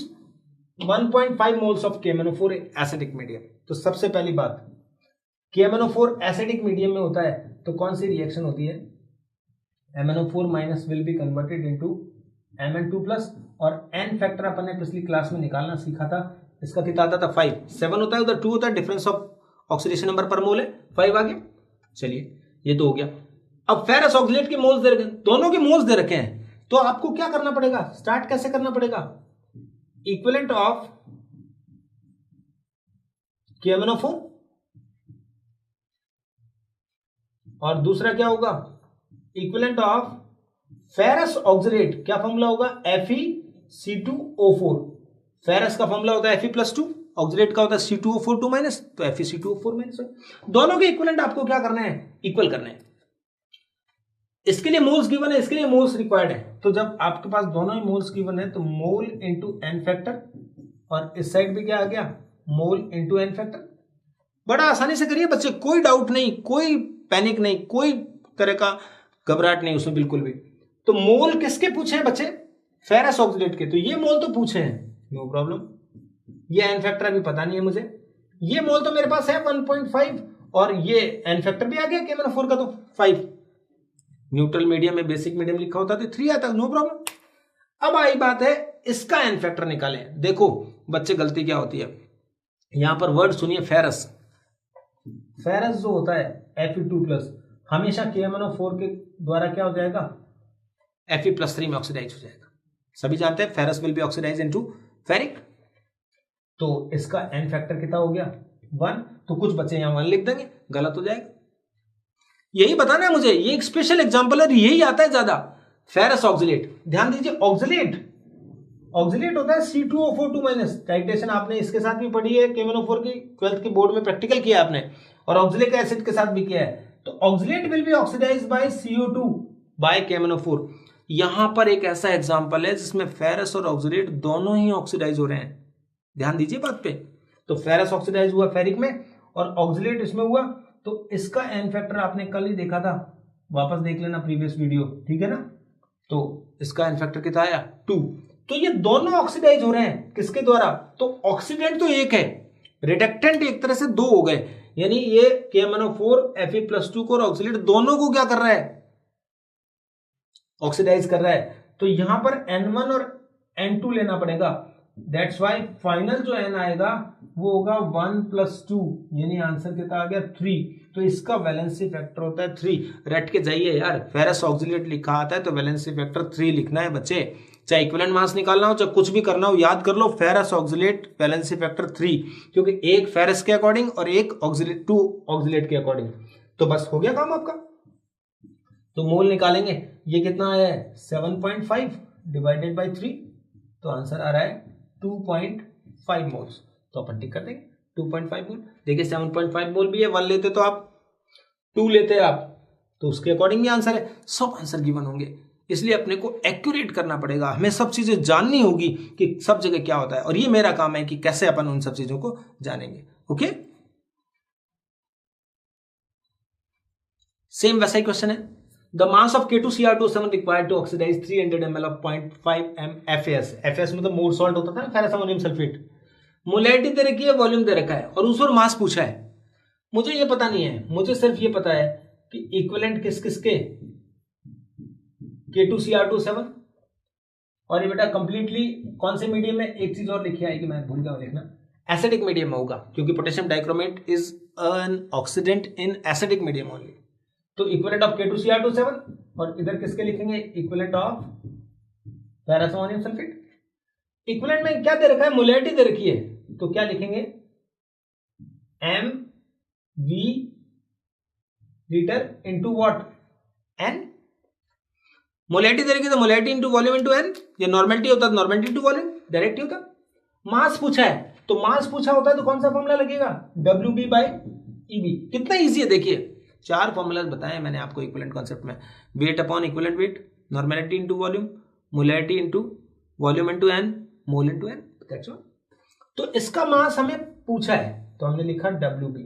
1.5 moles of KMnO4 acidic medium. तो सबसे पहली बात, KMnO4 एसिडिक मीडियम में होता है तो कौन सी रिएक्शन होती है, MnO4 minus will be converted into Mn2+, और n फैक्टर अपन ने पिछली क्लास में निकालना सीखा था, इसका कितना आता था 5, 7 होता है, उधर 2 होता है, डिफरेंस ऑफ ऑक्सीडेशन नंबर पर मोल है 5 आ गया। चलिए ये तो हो गया। अब फेरस ऑक्सीलेट के मोल्स दे रखे, दोनों के मोल्स दे रखे हैं, तो आपको क्या करना पड़ेगा, स्टार्ट कैसे करना पड़ेगा, इक्विवेलेंट ऑफ KMnO4 और दूसरा क्या होगा, इक्विवेलेंट ऑफ फेरस ऑक्सीलेट। क्या फॉर्मूला होगा, Fe(C2O4). फेरस का फॉर्मूला होता है Fe+2, ऑक्सीलेट का होता है C2O4 2-, तो Fe(C2O4-). दोनों के इक्विवेलेंट आपको क्या करना है, इक्वल करना है। इसके लिए मोल्स गिवन है, इसके लिए मोल्स रिक्वायर्ड है। तो जब आपके पास दोनों ही मोल्स गिवन है तो मोल इंटू n फैक्टर, और इस साइड भी क्या आ गया, मोल इंटू n फैक्टर। बड़ा आसानी से करिए बच्चे, कोई डाउट नहीं, कोई पैनिक नहीं, कोई तरह का घबराहट नहीं उसमें बिल्कुल भी। तो मोल किसके पूछे हैं बच्चे, फेरस ऑक्सीलेट के, तो ये मोल तो पूछे हैं, नो प्रॉब्लम। ये n फैक्टर अभी पता नहीं है मुझे, ये मोल तो मेरे पास है 1.5, और ये n फैक्टर भी आ गया KMnO4 का तो 5। न्यूट्रल मीडियम में बेसिक मीडियम लिखा होता तो 3 आता, नो प्रॉब्लम। अब आई बात है इसका n फैक्टर निकालें। देखो बच्चे गलती क्या होती है, यहां पर वर्ड सुनिए, फेरस। फेरस जो होता है Fe2+, हमेशा KMnO4 के द्वारा क्या हो जाएगा, Fe+3 में ऑक्सीडाइज हो जाएगा। सभी जानते हैं ferrous will be oxidise into ferric. तो इसका n फैक्टर कितना हो गया, 1। तो कुछ बच्चे यहां 1 लिख देंगे, गलत हो जाएगा। यही बताना है मुझे, ये एक स्पेशल एग्जांपल है, यही आता है ज्यादा। फेरस ऑक्सीलेट, ध्यान दीजिए, ऑक्सीलेट ऑक्सीडेट होता है C2O4 - टाइट्रेशन आपने इसके साथ भी पढ़ी है, KMnO4 की 12th के बोर्ड में प्रैक्टिकल किया आपने, और ऑक्सैलिक एसिड के साथ भी किया है। तो oxidate will be oxidised by CO2 by KMnO4। यहां पर एक ऐसा एग्जांपल है जिसमें फेरस और ऑक्सीडेट दोनों ही ऑक्सीडाइज हो रहे हैं, ध्यान दीजिए बात पे। तो फेरस ऑक्सीडाइज हुआ फेरिक में और ऑक्सीडेट इसमें हुआ, तो इसका एन फैक्टर आपने कल ही देखा था, वापस देख लेना प्रीवियस वीडियो, ठीक है ना। तो इसका एन फैक्टर कितना आया 2। तो ये दोनों ऑक्सीडाइज हो रहे हैं किसके द्वारा, तो ऑक्सीडेंट तो एक है, रिडक्टेंट एक तरह से दो हो गए, यानी ये KMnO4 Fe+2 को और ऑक्सीडेट दोनों को क्या कर रहा है, ऑक्सीडाइज कर रहा है। तो यहां पर N1 और N2 लेना पड़ेगा, दैट्स वाई फाइनल जो N आएगा वो होगा 1+2, यानी आंसर कितना आ गया 3। तो इसका वैलेंसी फैक्टर होता है 3। रट के जाइए यार, फेरस ऑक्सीडेट लिखा आता है तो वैलेंसी फैक्टर 3 लिखना है बच्चे, चाहे इक्विवेलेंट मास निकालना हो चाहे कुछ भी करना हो, याद कर लो फेरस ऑक्सीडेट वैलेंसी फैक्टर 3, क्योंकि एक फेरस के अकॉर्डिंग और एक ऑक्सीडेट 2 ऑक्सीडेट के अकॉर्डिंग। तो बस हो गया काम आपका। तो मोल निकालेंगे, ये कितना आया है 7.5 डिवाइडेड बाई 3, तो आंसर आ रहा है 2.5 मोल्स। तो अपन टिक कर देंगे 2.5 मोल। देखिए 7.5 मोल भी है, 1 लेते तो आप 2 लेते आप, तो उसके अकॉर्डिंग भी आंसर है। सब आंसर गिवन होंगे, इसलिए अपने को एक्यूरेट करना पड़ेगा, हमें सब चीजें जाननी होगी कि सब जगह क्या होता है, और ये मेरा काम है कि कैसे अपन उन सब चीजों को जानेंगे। ओके, सेम वैसा ही क्वेश्चन है। The mass of K2Cr2O7 required to oxidise 300 ml of 0.5 m FAS। FAS मतलब मोर सॉल्ट होता था ना, फेरस अमोनियम सल्फेट। मोलैरिटी दे रखी है, वॉल्यूम दे रखा है, और उस पर मास पूछा है। मुझे ये पता नहीं है, मुझे सिर्फ ये पता है कि इक्विवेलेंट किस किसके, K2Cr2O7, और ये बेटा कंप्लीटली कौन से मीडियम में, एक चीज और लिखी आएगी मैं भूल गया लिखना, एसिडिक मीडियम में होगा, क्योंकि potassium dichromate is an oxidant in acidic medium only. तो इक्विवेलेंट ऑफ K2Cr2O7, और इधर किसके लिखेंगे, equivalent of ferrous ammonium sulphate. Equivalent में क्या दे रखा है, मोलैरिटी दे रखी है, तो क्या लिखेंगे MV litre into what N। Molarity दे रखी है तो molarity into volume into N, या नॉर्मेलिटी होता है नॉर्मेलिटी इंटू वॉल्यूम, डायरेक्ट ही होता। मास पूछा है तो मास पूछा होता है तो कौन सा फॉर्मूला लगेगा, WB/EB। कितना इजी है, देखिए 4 फॉर्मूलाज बताए मैंने आपको इक्विवेलेंट कॉन्सेप्ट में, weight upon equivalent weight, normality into volume, molarity into volume into N, mole into N, that's all. तो इसका मास हमें पूछा है तो हमने लिखा WB।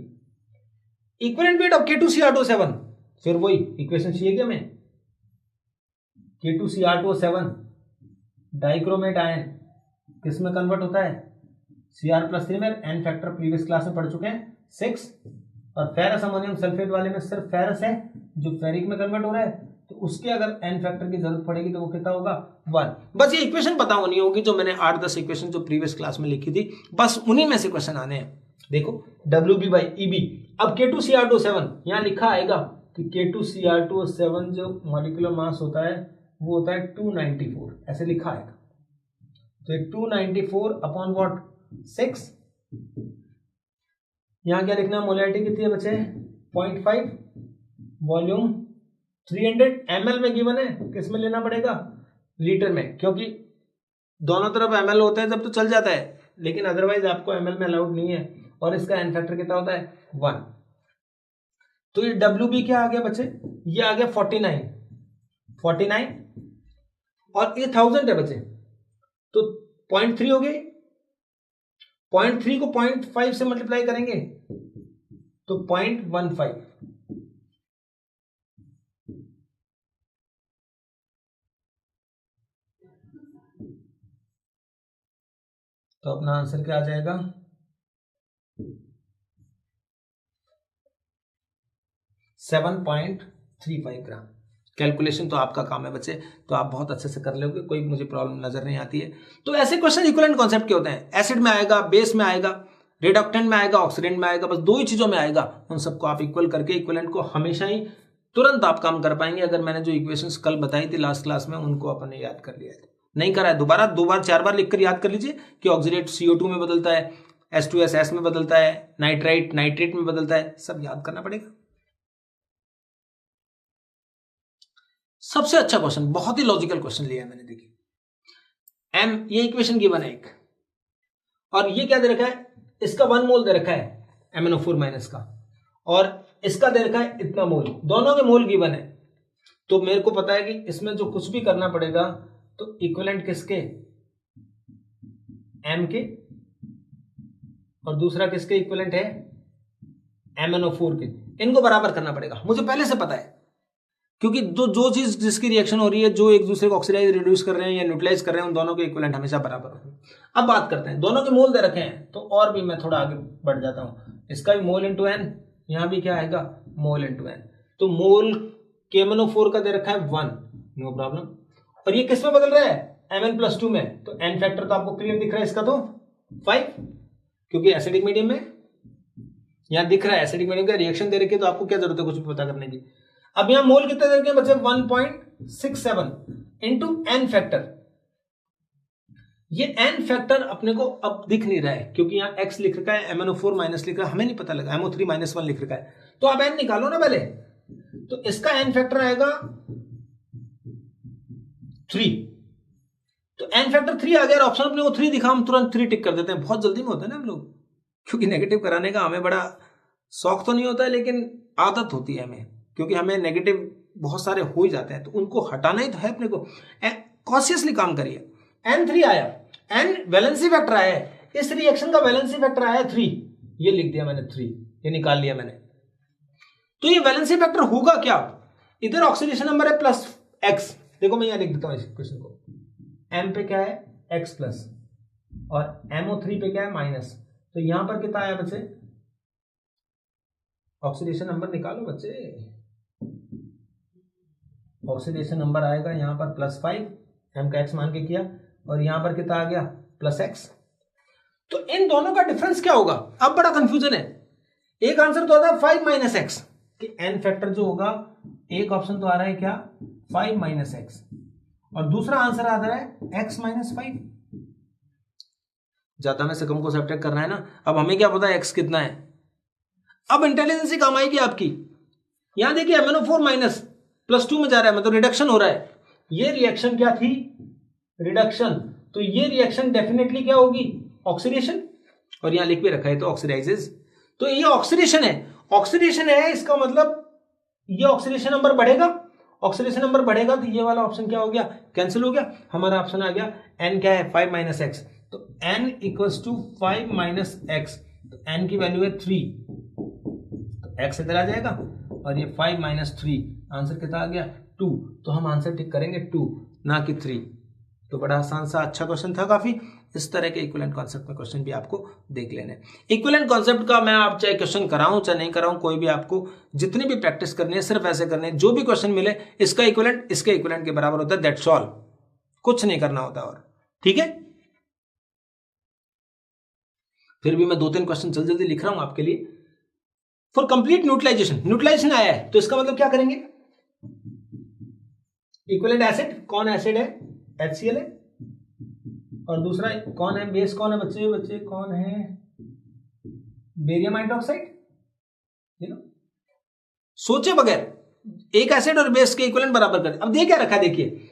Equivalent weight of K2Cr2O7, फिर वही इक्वेशन चाहिए क्या हमें, K2Cr2O7 डाइक्रोमेट आयन किस में कन्वर्ट होता है, Cr+3 में, एन फैक्टर प्रीवियस क्लास में पढ़ चुके हैं 6, और फेरस अमोनियम सल्फेट वाले में सिर्फ फेरस है जो फेरिक में कन्वर्ट हो रहा है, तो उसके अगर एन फैक्टर की जरूरत पड़ेगी तो वो कितना होगा 1। बस ये इक्वेशन पता होनी होगी, जो मैंने 8-10 इक्वेशन जो प्रीवियस क्लास में लिखी थी, बस उन्हीं में से क्वेश्चन आने हैं। देखो WB/EB। अब K2Cr2O7 यहां लिखा आएगा कि K2Cr2O7 जो मॉलिक्यूलर मास होता है वो होता है 294, ऐसे लिखा आएगा। तो 294 अपॉन व्हाट 6, यहां क्या लिखना, मोलैरिटी कितनी है बच्चे 0.5, वॉल्यूम 300 ml में गिवन है, किस में लेना पड़ेगा, लीटर में, क्योंकि दोनों तरफ ml होता है तब तो चल जाता है, लेकिन अदरवाइज आपको ml में अलाउड नहीं है, और इसका एन फैक्टर कितना होता है 1। तो ये WB क्या आ गया बच्चे, ये आ गया 49, और ये 1000 है बच्चे, तो 0.3 हो गई, 0.3 को 0.5 से मल्टीप्लाई करेंगे तो 0.15। तो अपना आंसर क्या आ जाएगा, 7.35 ग्राम। कैलकुलेशन तो आपका काम है बच्चे, तो आप बहुत अच्छे से कर लोगे, कोई मुझे प्रॉब्लम नजर नहीं आती है। तो ऐसे क्वेश्चन इक्विवेलेंट कॉन्सेप्ट के होते हैं, एसिड में आएगा, बेस में आएगा, रिडक्टेंट में आएगा, ऑक्सीडेंट में आएगा, बस 2 ही चीजों में आएगा। उन सबको आप इक्वल करके इक्विवेलेंट को हमेशा ही तुरंत आप काम कर पाएंगे, अगर मैंने जो इक्वेशंस कल बताई थी लास्ट क्लास में उनको अपन ने याद कर लिया है। नहीं करा है दोबारा 2 बार 4 बार लिखकर याद कर लीजिए कि ऑक्सीडेट CO2 में बदलता है, H2S S में बदलता है, नाइट्राइट नाइट्रेट में बदलता है, सब याद करना पड़ेगा। सबसे अच्छा क्वेश्चन, बहुत ही लॉजिकल क्वेश्चन लिया है मैंने, देखिए m, ये इक्वेशन गिवन है एक, और ये क्या दे रखा है, इसका 1 मोल दे रखा है MnO4 माइनस का, और इसका दे रखा है इतना मोल, दोनों के मोल गिवन है। तो मेरे को पता है कि इसमें जो कुछ भी करना पड़ेगा तो इक्विवेलेंट किसके, m के, और दूसरा किसके इक्विवेलेंट है, MnO4 के, इनको बराबर करना पड़ेगा, मुझे पहले से पता है, क्योंकि जो चीज जिसकी रिएक्शन हो रही है, जो एक दूसरे को ऑक्सीडाइज रिड्यूस कर रहे हैं या न्यूट्रलाइज कर रहे हैं, उन दोनों के इक्विवेलेंट हमेशा बराबर होंगे। अब बात करते हैं, दोनों के मोल दे रखे हैं, तो और भी मैं थोड़ा आगे बढ़ जाता हूं, इसका भी मोल इंटू एन, यहां भी क्या आएगा, मोल इंटू एन। तो मोल KMnO4 का दे रखा है 1, नो प्रॉब्लम, और ये किस में बदल रहा है, Mn+2 में, तो एन फैक्टर तो आपको क्लियर दिख रहा है इसका, तो 5, क्योंकि एसिडिक मीडियम में यहां दिख रहा है, एसिडिक मीडियम का रिएक्शन दे रखी है, तो आपको क्या जरूरत है कुछ भी पता करने की। अब यहां मोल कितने दे रखे हैं बच्चे, 1.67 इंटू एन फैक्टर, ये एन फैक्टर अपने को अब दिख नहीं रहा है, क्योंकि यहां x लिख रखा है, MnO4 माइनस लिख रहा है, हमें नहीं पता लगा, MO3 माइनस 1 लिख रखा है, तो आप n निकालो ना पहले, तो इसका एन फैक्टर आएगा 3, तो एन फैक्टर 3 आ गया, ऑप्शन अपने को 3 दिखा, हम तुरंत 3 टिक कर देते हैं, बहुत जल्दी में होता है ना हम लोग, क्योंकि नेगेटिव कराने का हमें बड़ा शौक तो नहीं होता है, लेकिन आदत होती है हमें, क्योंकि हमें नेगेटिव बहुत सारे हो ही जाते हैं, तो उनको हटाना ही तो है अपने को, कॉन्शियसली काम करिए। N3 आया, N वैलेंसी फैक्टर आया है, इस रिएक्शन का वैलेंसी फैक्टर आया 3, ये लिख दिया मैंने 3, ये निकाल लिया मैंने। तो ये वैलेंसी फैक्टर होगा क्या, इधर ऑक्सीडेशन नंबर है +x, देखो मैं यहां लिख देता हूं इस क्वेश्चन को, M पे क्या है x प्लस, और MO3 पे क्या है माइनस, तो यहां पर कितना आया बच्चे, ऑक्सीडेशन नंबर निकालो बच्चे, ऑक्सीडेशन नंबर आएगा यहां पर +5, M का x मान के किया, और यहां पर कितना आ गया +x। तो इन दोनों का डिफरेंस क्या होगा, अब बड़ा कंफ्यूजन है, एक आंसर तो आता है 5 - x, कि n फैक्टर जो होगा, एक ऑप्शन तो आ रहा है क्या 5 - x, और दूसरा आंसर आ रहा है x - 5, ज्यादा में से कम को सब्ट्रैक्ट करना है ना। अब हमें क्या पता है x कितना है, अब इंटेलिजेंस ही काम आएगी आपकी। यहां देखिए MnO4 माइनस +2 में जा रहा है, मतलब रिडक्शन हो रहा है, ये रिएक्शन क्या थी, रिडक्शन, तो ये रिएक्शन डेफिनेटली क्या होगी, ऑक्सीडेशन, और यहां लिख भी रखा है तो ऑक्सीडाइजेस, तो ये ऑक्सीडेशन है, ऑक्सीडेशन है, इसका मतलब ये ऑक्सीडेशन नंबर बढ़ेगा, ऑक्सीडेशन नंबर बढ़ेगा तो ये वाला ऑप्शन क्या हो गया, कैंसिल हो गया, हमारा ऑप्शन आ गया n क्या है 5 - x, तो n = 5 - x, तो n की वैल्यू है 3, तो x इधर आ जाएगा, और ये 5 - 3, आंसर कितना आ गया 2, तो हम आंसर टिक करेंगे 2 ना कि 3। तो बड़ा आसान सा अच्छा क्वेश्चन था काफी, इस तरह के इक्विवेलेंट कॉन्सेप्ट में क्वेश्चन भी आपको देख लेने। इक्विवेलेंट कॉन्सेप्ट का मैं आप चाहे क्वेश्चन कराऊं चाहे नहीं कराऊं, कोई भी आपको जितनी भी प्रैक्टिस करनी है सिर्फ ऐसे करने, जो भी क्वेश्चन मिले इसका इक्विवेलेंट इसके इक्विवेलेंट के बराबर होता है, दैट्स ऑल, कुछ नहीं करना होता और, ठीक है। फिर भी मैं 2-3 क्वेश्चन जल्दी जल्दी लिख रहा हूं आपके लिए। फॉर कंप्लीट न्यूट्रलाइजेशन, न्यूट्रलाइजेशन आया है तो इसका मतलब क्या करेंगे, इक्विवेलेंट एसिड, कौन एसिड है HCl है, और दूसरा कौन है बेस, कौन है बच्चे बच्चे कौन है, बेरियम हाइड्रोक्साइड, यू नो, सोचे बगैर एक एसिड और बेस के इक्विवेलेंट बराबर कर। अब क्या रखा है देखिए,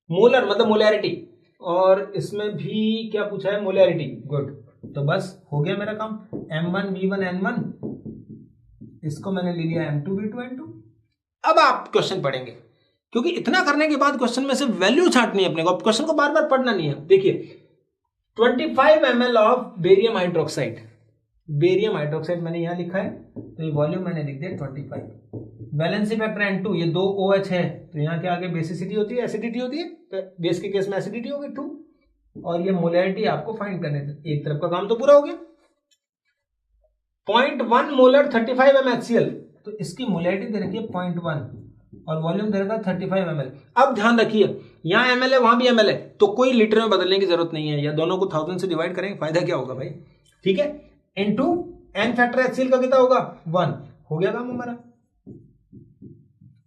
मोलर मतलब मोलैरिटी, और इसमें भी क्या पूछा है मोलैरिटी, गुड, तो बस हो गया मेरा काम, M1 V1 N1, इसको मैंने ले लिया M2 V2 N2। अब आप क्वेश्चन पढ़ेंगे, क्योंकि इतना करने के बाद क्वेश्चन में से वैल्यू छांटनी है अपने को, क्वेश्चन को बार बार पढ़ना नहीं है। देखिए 25 ml of barium hydroxide, barium hydroxide मैंने यहां लिखा है, तो ये वॉल्यूम मैंने लिख दिया 25, वैलेंसी फैक्टर N2, ये 2 OH है, तो यहाँ के आगे बेसिसिटी होती है, एसिडिटी होती है, तो बेस के केस में एसिडिटी होगी 2, और ये मोलैरिटी आपको फाइंड करने थे, एक तरफ का काम तो पूरा हो गया। 0.1 मोलर 35 mHCl, तो इसकी मोलैरिटी दे रखी है 0.1, और वॉल्यूम दे रखा है 35 ml। अब ध्यान रखिए यहां ml है वहां भी ml है, तो कोई लीटर में बदलने की जरूरत नहीं है, या दोनों को 1000 से डिवाइड करेंगे, फायदा क्या होगा भाई, ठीक है, इनटू n फैक्टर HCl का कितना होगा 1, हो गया काम हमारा।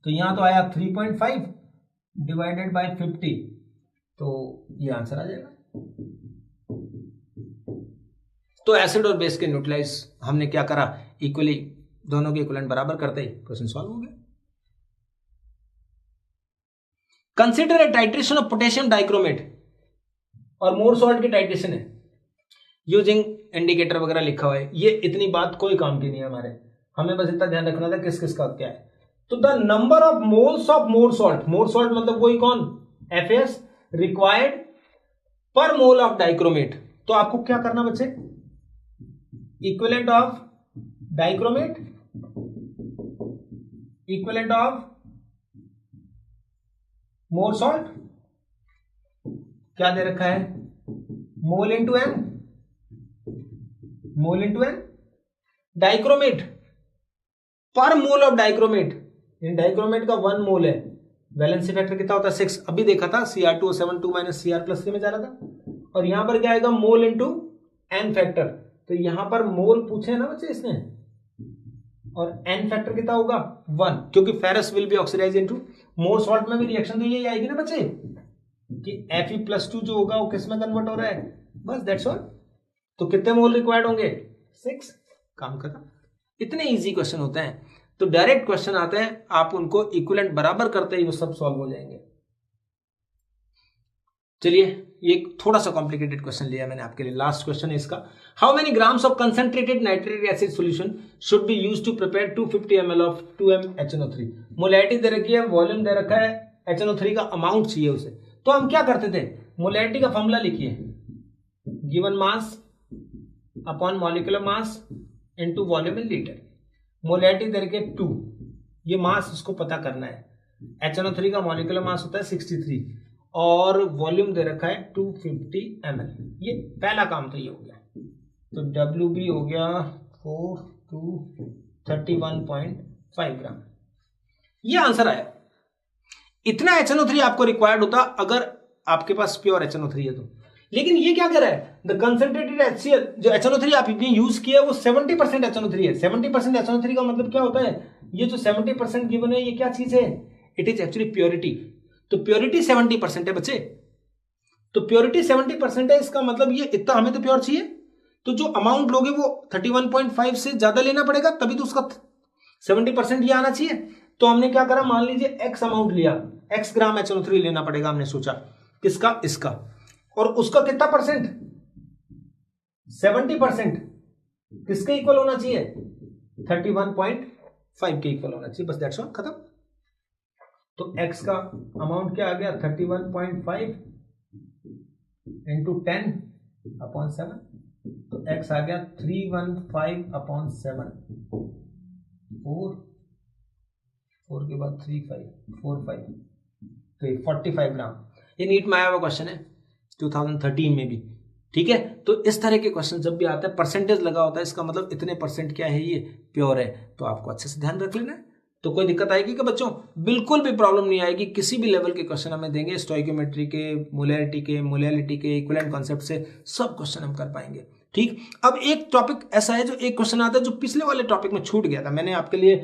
तो यहां तो आया 3.5 डिवाइडेड बाय 50, तो ये आंसर आ जाएगा। तो एसिड और बेस के न्यूट्रलाइज हमने क्या करा, इक्वली दोनों के इक्विवेलेंट बराबर करते ही क्वेश्चन सॉल्व हो गया। Consider a titration of potassium dichromate, और मोर सॉल्ट की टाइट्रेशन है यूजिंग इंडिकेटर वगैरह लिखा हुआ है। ये इतनी बात कोई काम की नहीं है हमारे, हमें बस इतना ध्यान रखना था किस किस का क्या है। तो the number of moles of Mohr salt मतलब वही कौन, FAS रिक्वायर्ड पर मोल ऑफ डाइक्रोमेट। तो आपको क्या करना बच्चे, equivalent of dichromate equivalent of Mohr salt क्या दे रखा है, mole into N, mole into N. Dichromate पर मोल ऑफ डाइक्रोमेट, इन डाइक्रोमेट का 1 मोल है, वैलेंसी फैक्टर कितना होता है 6, अभी देखा था Cr2O7 2 - Cr+3 में जा रहा था। और यहां पर क्या आएगा, मोल इंटू एन फैक्टर। तो यहां पर मोल पूछे है ना बच्चे इसने, और एन फैक्टर कितना होगा 1, क्योंकि ferrous will be oxidise into more salt में भी रिएक्शन तो यही आएगी ना बच्चे कि Fe+2 जो होगा वो किस में कन्वर्ट हो रहा है, बस दैट्स ऑल। तो कितने मोल रिक्वायर्ड होंगे 6, काम खत्म। इतने इजी क्वेश्चन होते हैं। तो डायरेक्ट क्वेश्चन आते हैं, आप उनको इक्विवेलेंट बराबर करते ही वो सब सॉल्व हो जाएंगे। चलिए ये थोड़ा सा कॉम्प्लिकेटेड क्वेश्चन लिया मैंने आपके लिए, लास्ट क्वेश्चन है इसका। How many grams of concentrated nitric acid solution should be used to prepare 250 ml of 2M-HNO3। Molarity दे रखी है, वॉल्यूम दे रखा है, HNO3 का अमाउंट चाहिए उसे। तो हम क्या करते थे, मोलैरिटी का फॉर्मूला लिखिए, given mass upon molecular mass into volume in litre. Molarity दे रखी है 2, ये मास उसको पता करना है। HNO3 का मॉलिक्यूलर मास होता है 63 और वॉल्यूम दे रखा है 250 ml। ये पहला काम तो ये हो गया। तो WB हो गया 4,231.5 ग्राम, ये आंसर आया। इतना HNO3 आपको रिक्वायर्ड होता अगर आपके पास प्योर HNO3 है तो। लेकिन ये क्या कर रहा है, द कंसंट्रेटेड HCl, जो HNO3 आप इतनी यूज किया वो 70% HNO3 है। 70% HNO3 का मतलब क्या होता है, ये जो 70% गिवन है ये क्या चीज है, इट इज एक्चुअली प्योरिटी। तो प्योरिटी 70% है बच्चे, तो प्योरिटी 70% है, इसका मतलब ये इतना हमें तो प्योर चाहिए। तो जो अमाउंट लोगे वो 31.5 से ज्यादा लेना पड़ेगा, तभी तो उसका 70% ये आना चाहिए। तो हमने क्या करा, मान लीजिए x अमाउंट लिया, x ग्राम HNO3 लेना पड़ेगा, हमने सोचा किसका, इसका, और उसका कितना परसेंट 70% किसके इक्वल होना चाहिए, 31.5 के इक्वल होना चाहिए, बस दैट्स ऑल, खत्म। तो x का अमाउंट क्या आ गया, 31.5 इंटू 10/7, तो x आ गया 315/7, 4 के बाद 45, तो ये 45 ग्राम। ये नीट में आया हुआ क्वेश्चन है 2013 में भी, ठीक है। तो इस तरह के क्वेश्चन जब भी आता है परसेंटेज लगा होता है, इसका मतलब इतने परसेंट क्या है, ये प्योर है। तो आपको अच्छे से ध्यान रख लेना है। तो कोई दिक्कत आएगी कि बच्चों, बिल्कुल भी प्रॉब्लम नहीं आएगी। किसी भी लेवल के क्वेश्चन हमें देंगे, स्टोइकोमेट्री के, मोलैरिटी के, मोलैलिटी के, इक्विवेलेंट कॉन्सेप्ट से सब क्वेश्चन हम कर पाएंगे, ठीक। अब एक टॉपिक ऐसा है जो एक क्वेश्चन आता है जो पिछले वाले टॉपिक में छूट गया था मैंने आपके लिए,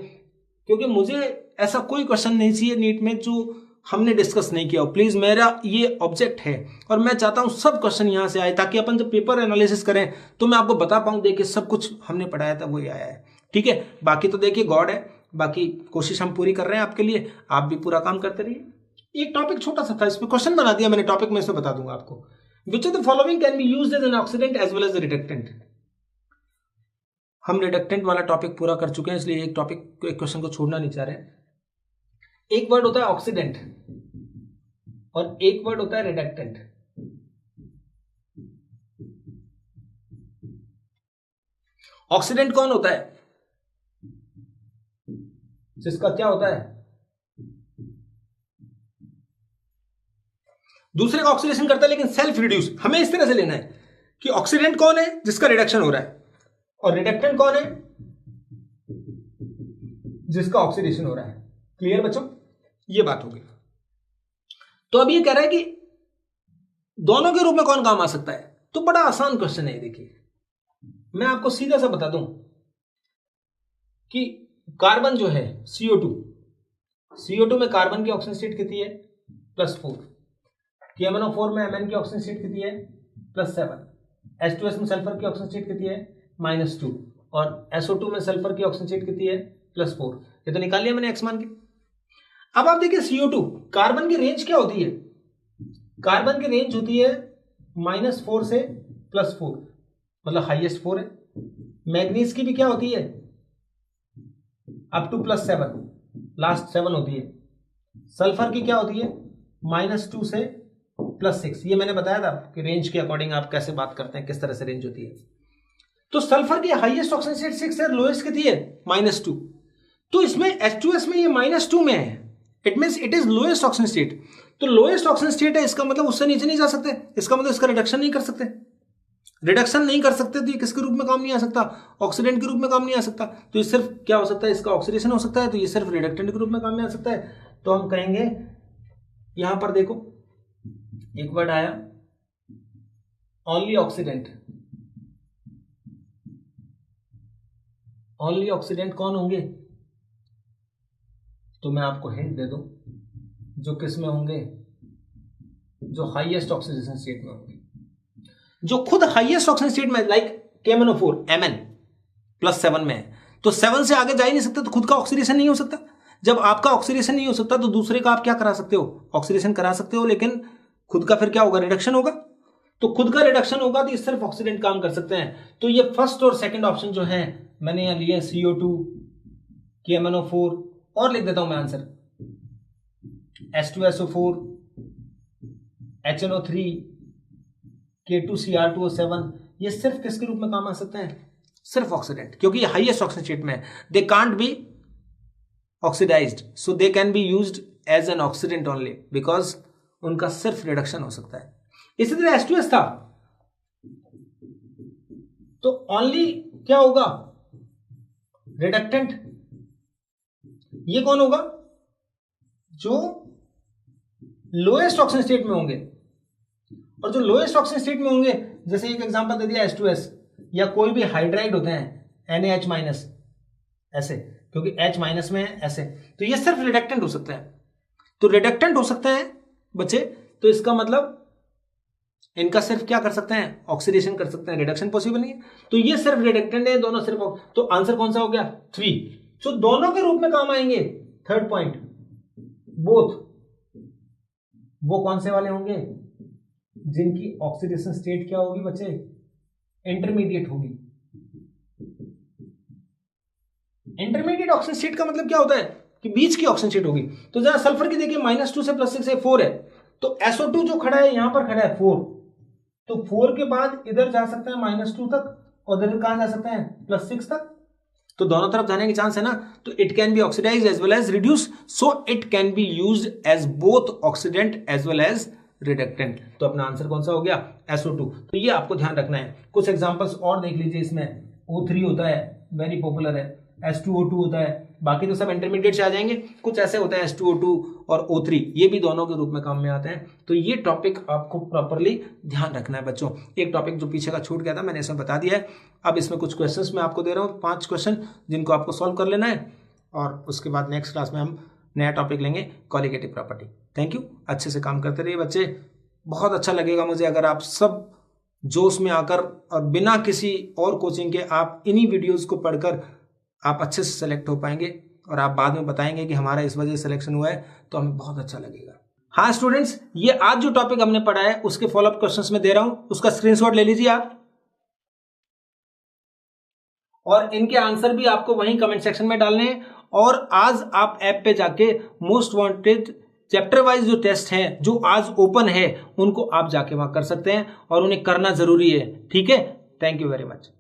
क्योंकि मुझे ऐसा कोई क्वेश्चन नहीं चाहिए नीट में जो हमने डिस्कस नहीं किया हो। प्लीज, मेरा ये ऑब्जेक्ट है और मैं चाहता हूं सब क्वेश्चन यहां से आए, ताकि अपन जब पेपर एनालिसिस करें तो मैं आपको बता पाऊं, देखिए सब कुछ हमने पढ़ाया था वही आया है, ठीक है। बाकी तो देखिए गॉड है, बाकी कोशिश हम पूरी कर रहे हैं आपके लिए, आप भी पूरा काम करते रहिए। एक टॉपिक छोटा सा था, इसमें क्वेश्चन बना दिया मैंने, टॉपिक में इसमें बता दूंगा आपको। Which of the following can be used as an oxidant as well as reductant. हम रिडक्टेंट वाला टॉपिक पूरा कर चुके हैं, इसलिए एक टॉपिक, एक क्वेश्चन को छोड़ना नहीं चाह रहे। एक वर्ड होता है ऑक्सीडेंट और एक वर्ड होता है रिडक्टेंट। ऑक्सीडेंट कौन होता है, जिसका क्या होता है, दूसरे का ऑक्सीडेशन करता है लेकिन सेल्फ रिड्यूस। हमें इस तरह से लेना है कि ऑक्सीडेंट कौन है, जिसका रिडक्शन हो रहा है, और रिडक्टेंट कौन है, जिसका ऑक्सीडेशन हो रहा है। क्लियर बच्चों, ये बात होगी। तो अब ये कह रहा है कि दोनों के रूप में कौन काम आ सकता है, तो बड़ा आसान क्वेश्चन है। देखिए मैं आपको सीधा सा बता दूं कि कार्बन जो है CO2 में कार्बन की ऑक्सीजन स्टेट कितनी है, +4। TMnO4 में Mn की ऑक्सीजन स्टेट कितनी है, +7। H2S में सल्फर की ऑक्सीजन स्टेट कितनी है, -2। और SO2 में सल्फर की ऑक्सीजन स्टेट कितनी है, +4। ये तो निकाल लिया मैंने x मान के। अब आप देखिए CO2, कार्बन की रेंज क्या होती है, कार्बन की रेंज होती है -4 से +4, मतलब हाईएस्ट 4 है। मैग्नीज की भी क्या होती है, अप टू +7, लास्ट 7 होती है। सल्फर की क्या होती है, -2 से +6। ये मैंने बताया था कि रेंज के अकॉर्डिंग आप कैसे बात करते हैं, किस तरह से रेंज होती है। तो सल्फर की हाईएस्ट ऑक्सीजन स्टेट 6 है, लोएस्ट कितनी है, -2। तो इसमें H2S में ये -2 में है, it means it is lowest oxygen state. तो लोएस्ट ऑक्सीजन स्टेट है, इसका मतलब उससे नीचे नहीं जा सकते, इसका मतलब इसका रिडक्शन नहीं कर सकते। रिडक्शन नहीं कर सकते तो ये किसके रूप में काम नहीं आ सकता, ऑक्सीडेंट के रूप में काम नहीं आ सकता। तो ये सिर्फ क्या हो सकता है, इसका ऑक्सीडेशन हो सकता है, तो ये सिर्फ रिडक्टेंट के रूप में काम में आ सकता है। तो हम कहेंगे, यहां पर देखो एक वर्ड आया, ओनली ऑक्सीडेंट। ओनली ऑक्सीडेंट कौन होंगे, तो मैं आपको हिंट दे दूं, जो किस में होंगे, जो हाईएस्ट ऑक्सीडेशन स्टेट में होंगे, जो खुद हाईएस्ट ऑक्सीजन स्टेट में, लाइक KMnO4 Mn +7 में है, तो 7 से आगे जा ही नहीं सकते, तो खुद का ऑक्सीडेशन नहीं हो सकता। जब आपका ऑक्सीडेशन नहीं हो सकता तो दूसरे का आप क्या करा सकते हो, ऑक्सीडेशन करा सकते हो, लेकिन खुद का फिर क्या होगा, रिडक्शन होगा। तो खुद का रिडक्शन होगा तो ये सिर्फ ऑक्सीडेंट काम कर सकते हैं। तो ये फर्स्ट और सेकंड ऑप्शन जो है मैंने यहां लिए, CO2, KMnO4, और लिख देता हूं मैं आंसर, H2SO4, HNO3, K2Cr2O7, ये सिर्फ किसके रूप में काम आ सकते हैं, सिर्फ ऑक्सीडेंट, क्योंकि ये हाईएस्ट ऑक्सीजन स्टेट में है। They can't be oxidised, so they can be used as an oxidant only, because उनका सिर्फ रिडक्शन हो सकता है। इसी तरह H2S था, तो ओनली क्या होगा, रिडक्टेंट। ये कौन होगा, जो लोएस्ट ऑक्सीजन स्टेट में होंगे। और जो लोएस्ट ऑक्सीजन स्टेट में होंगे, जैसे एक एग्जांपल दे दिया H2S, या कोई भी हाइड्राइड होते हैं NaH-, ऐसे, क्योंकि H- में है ऐसे, तो ये सिर्फ रिडक्टेंट हो सकता है। तो रिडक्टेंट हो सकते हैं बच्चे, तो इसका मतलब इनका सिर्फ क्या कर सकते हैं, ऑक्सीडेशन कर सकते हैं, रिडक्शन पॉसिबल नहीं है। तो ये सिर्फ रिडक्टेंट है, दोनों सिर्फ, तो आंसर कौन सा हो गया, 3। तो दोनों के रूप में काम आएंगे। थर्ड पॉइंट, बोथ, वो कौन से वाले होंगे, जिनकी ऑक्सीडेशन स्टेट क्या होगी बच्चे, इंटरमीडिएट होगी। इंटरमीडिएट ऑक्सीजन स्टेट का मतलब क्या होता है कि बीच की ऑक्सीजन स्टेट होगी। तो जरा सल्फर की देखिए, -2 से +6 है, 4 है, तो SO2 जो खड़ा है यहां पर खड़ा है 4, तो 4 के बाद इधर जा सकता है -2 तक, और इधर कहां जा सकते हैं, +6 तक। तो दोनों तरफ जाने की चांस है ना, तो it can be oxidise as well as reduce, so it can be used as both oxidant as well as reductant. तो अपना आंसर कौन सा हो गया, SO2। तो ये आपको ध्यान रखना है। कुछ एग्जांपल्स और देख लीजिए, इसमें O3 होता है, वेरी पॉपुलर है, H2O2 होता है, बाकी तो सब इंटरमीडिएट से आ जाएंगे। कुछ ऐसे होते हैं H2O2 और O3, ये भी दोनों के रूप में काम में आते हैं। तो ये टॉपिक आपको प्रॉपरली ध्यान रखना है बच्चों। एक टॉपिक जो पीछे का छूट गया था मैंने इसमें बता दिया है। अब इसमें कुछ क्वेश्चंस मैं आपको दे रहा हूँ, 5 क्वेश्चन, जिनको आपको सॉल्व कर लेना है, और उसके बाद नेक्स्ट क्लास में हम नया टॉपिक लेंगे, कॉलिगेटिव प्रॉपर्टी। थैंक यू, अच्छे से काम करते रहिए बच्चे। बहुत अच्छा लगेगा मुझे अगर आप सब जोश में आकर और बिना किसी और कोचिंग के आप इन्हीं वीडियोस को पढ़कर आप अच्छे से सेलेक्ट हो पाएंगे, और आप बाद में बताएंगे कि हमारा इस वजह से सिलेक्शन हुआ है, तो हमें बहुत अच्छा लगेगा। हाँ स्टूडेंट्स, ये आज जो टॉपिक हमने पढ़ा है उसके फॉलोअप क्वेश्चंस में दे रहा हूं, उसका स्क्रीनशॉट ले लीजिए आप, और इनके आंसर भी आपको वहीं कमेंट सेक्शन में डालने हैं। और आज आप ऐप पे जाके मोस्ट वांटेड चैप्टर वाइज जो टेस्ट हैं जो आज ओपन है, उनको आप जाके वहां कर सकते हैं, और उन्हें करना जरूरी है। ठीक है, थैंक यू वेरी मच।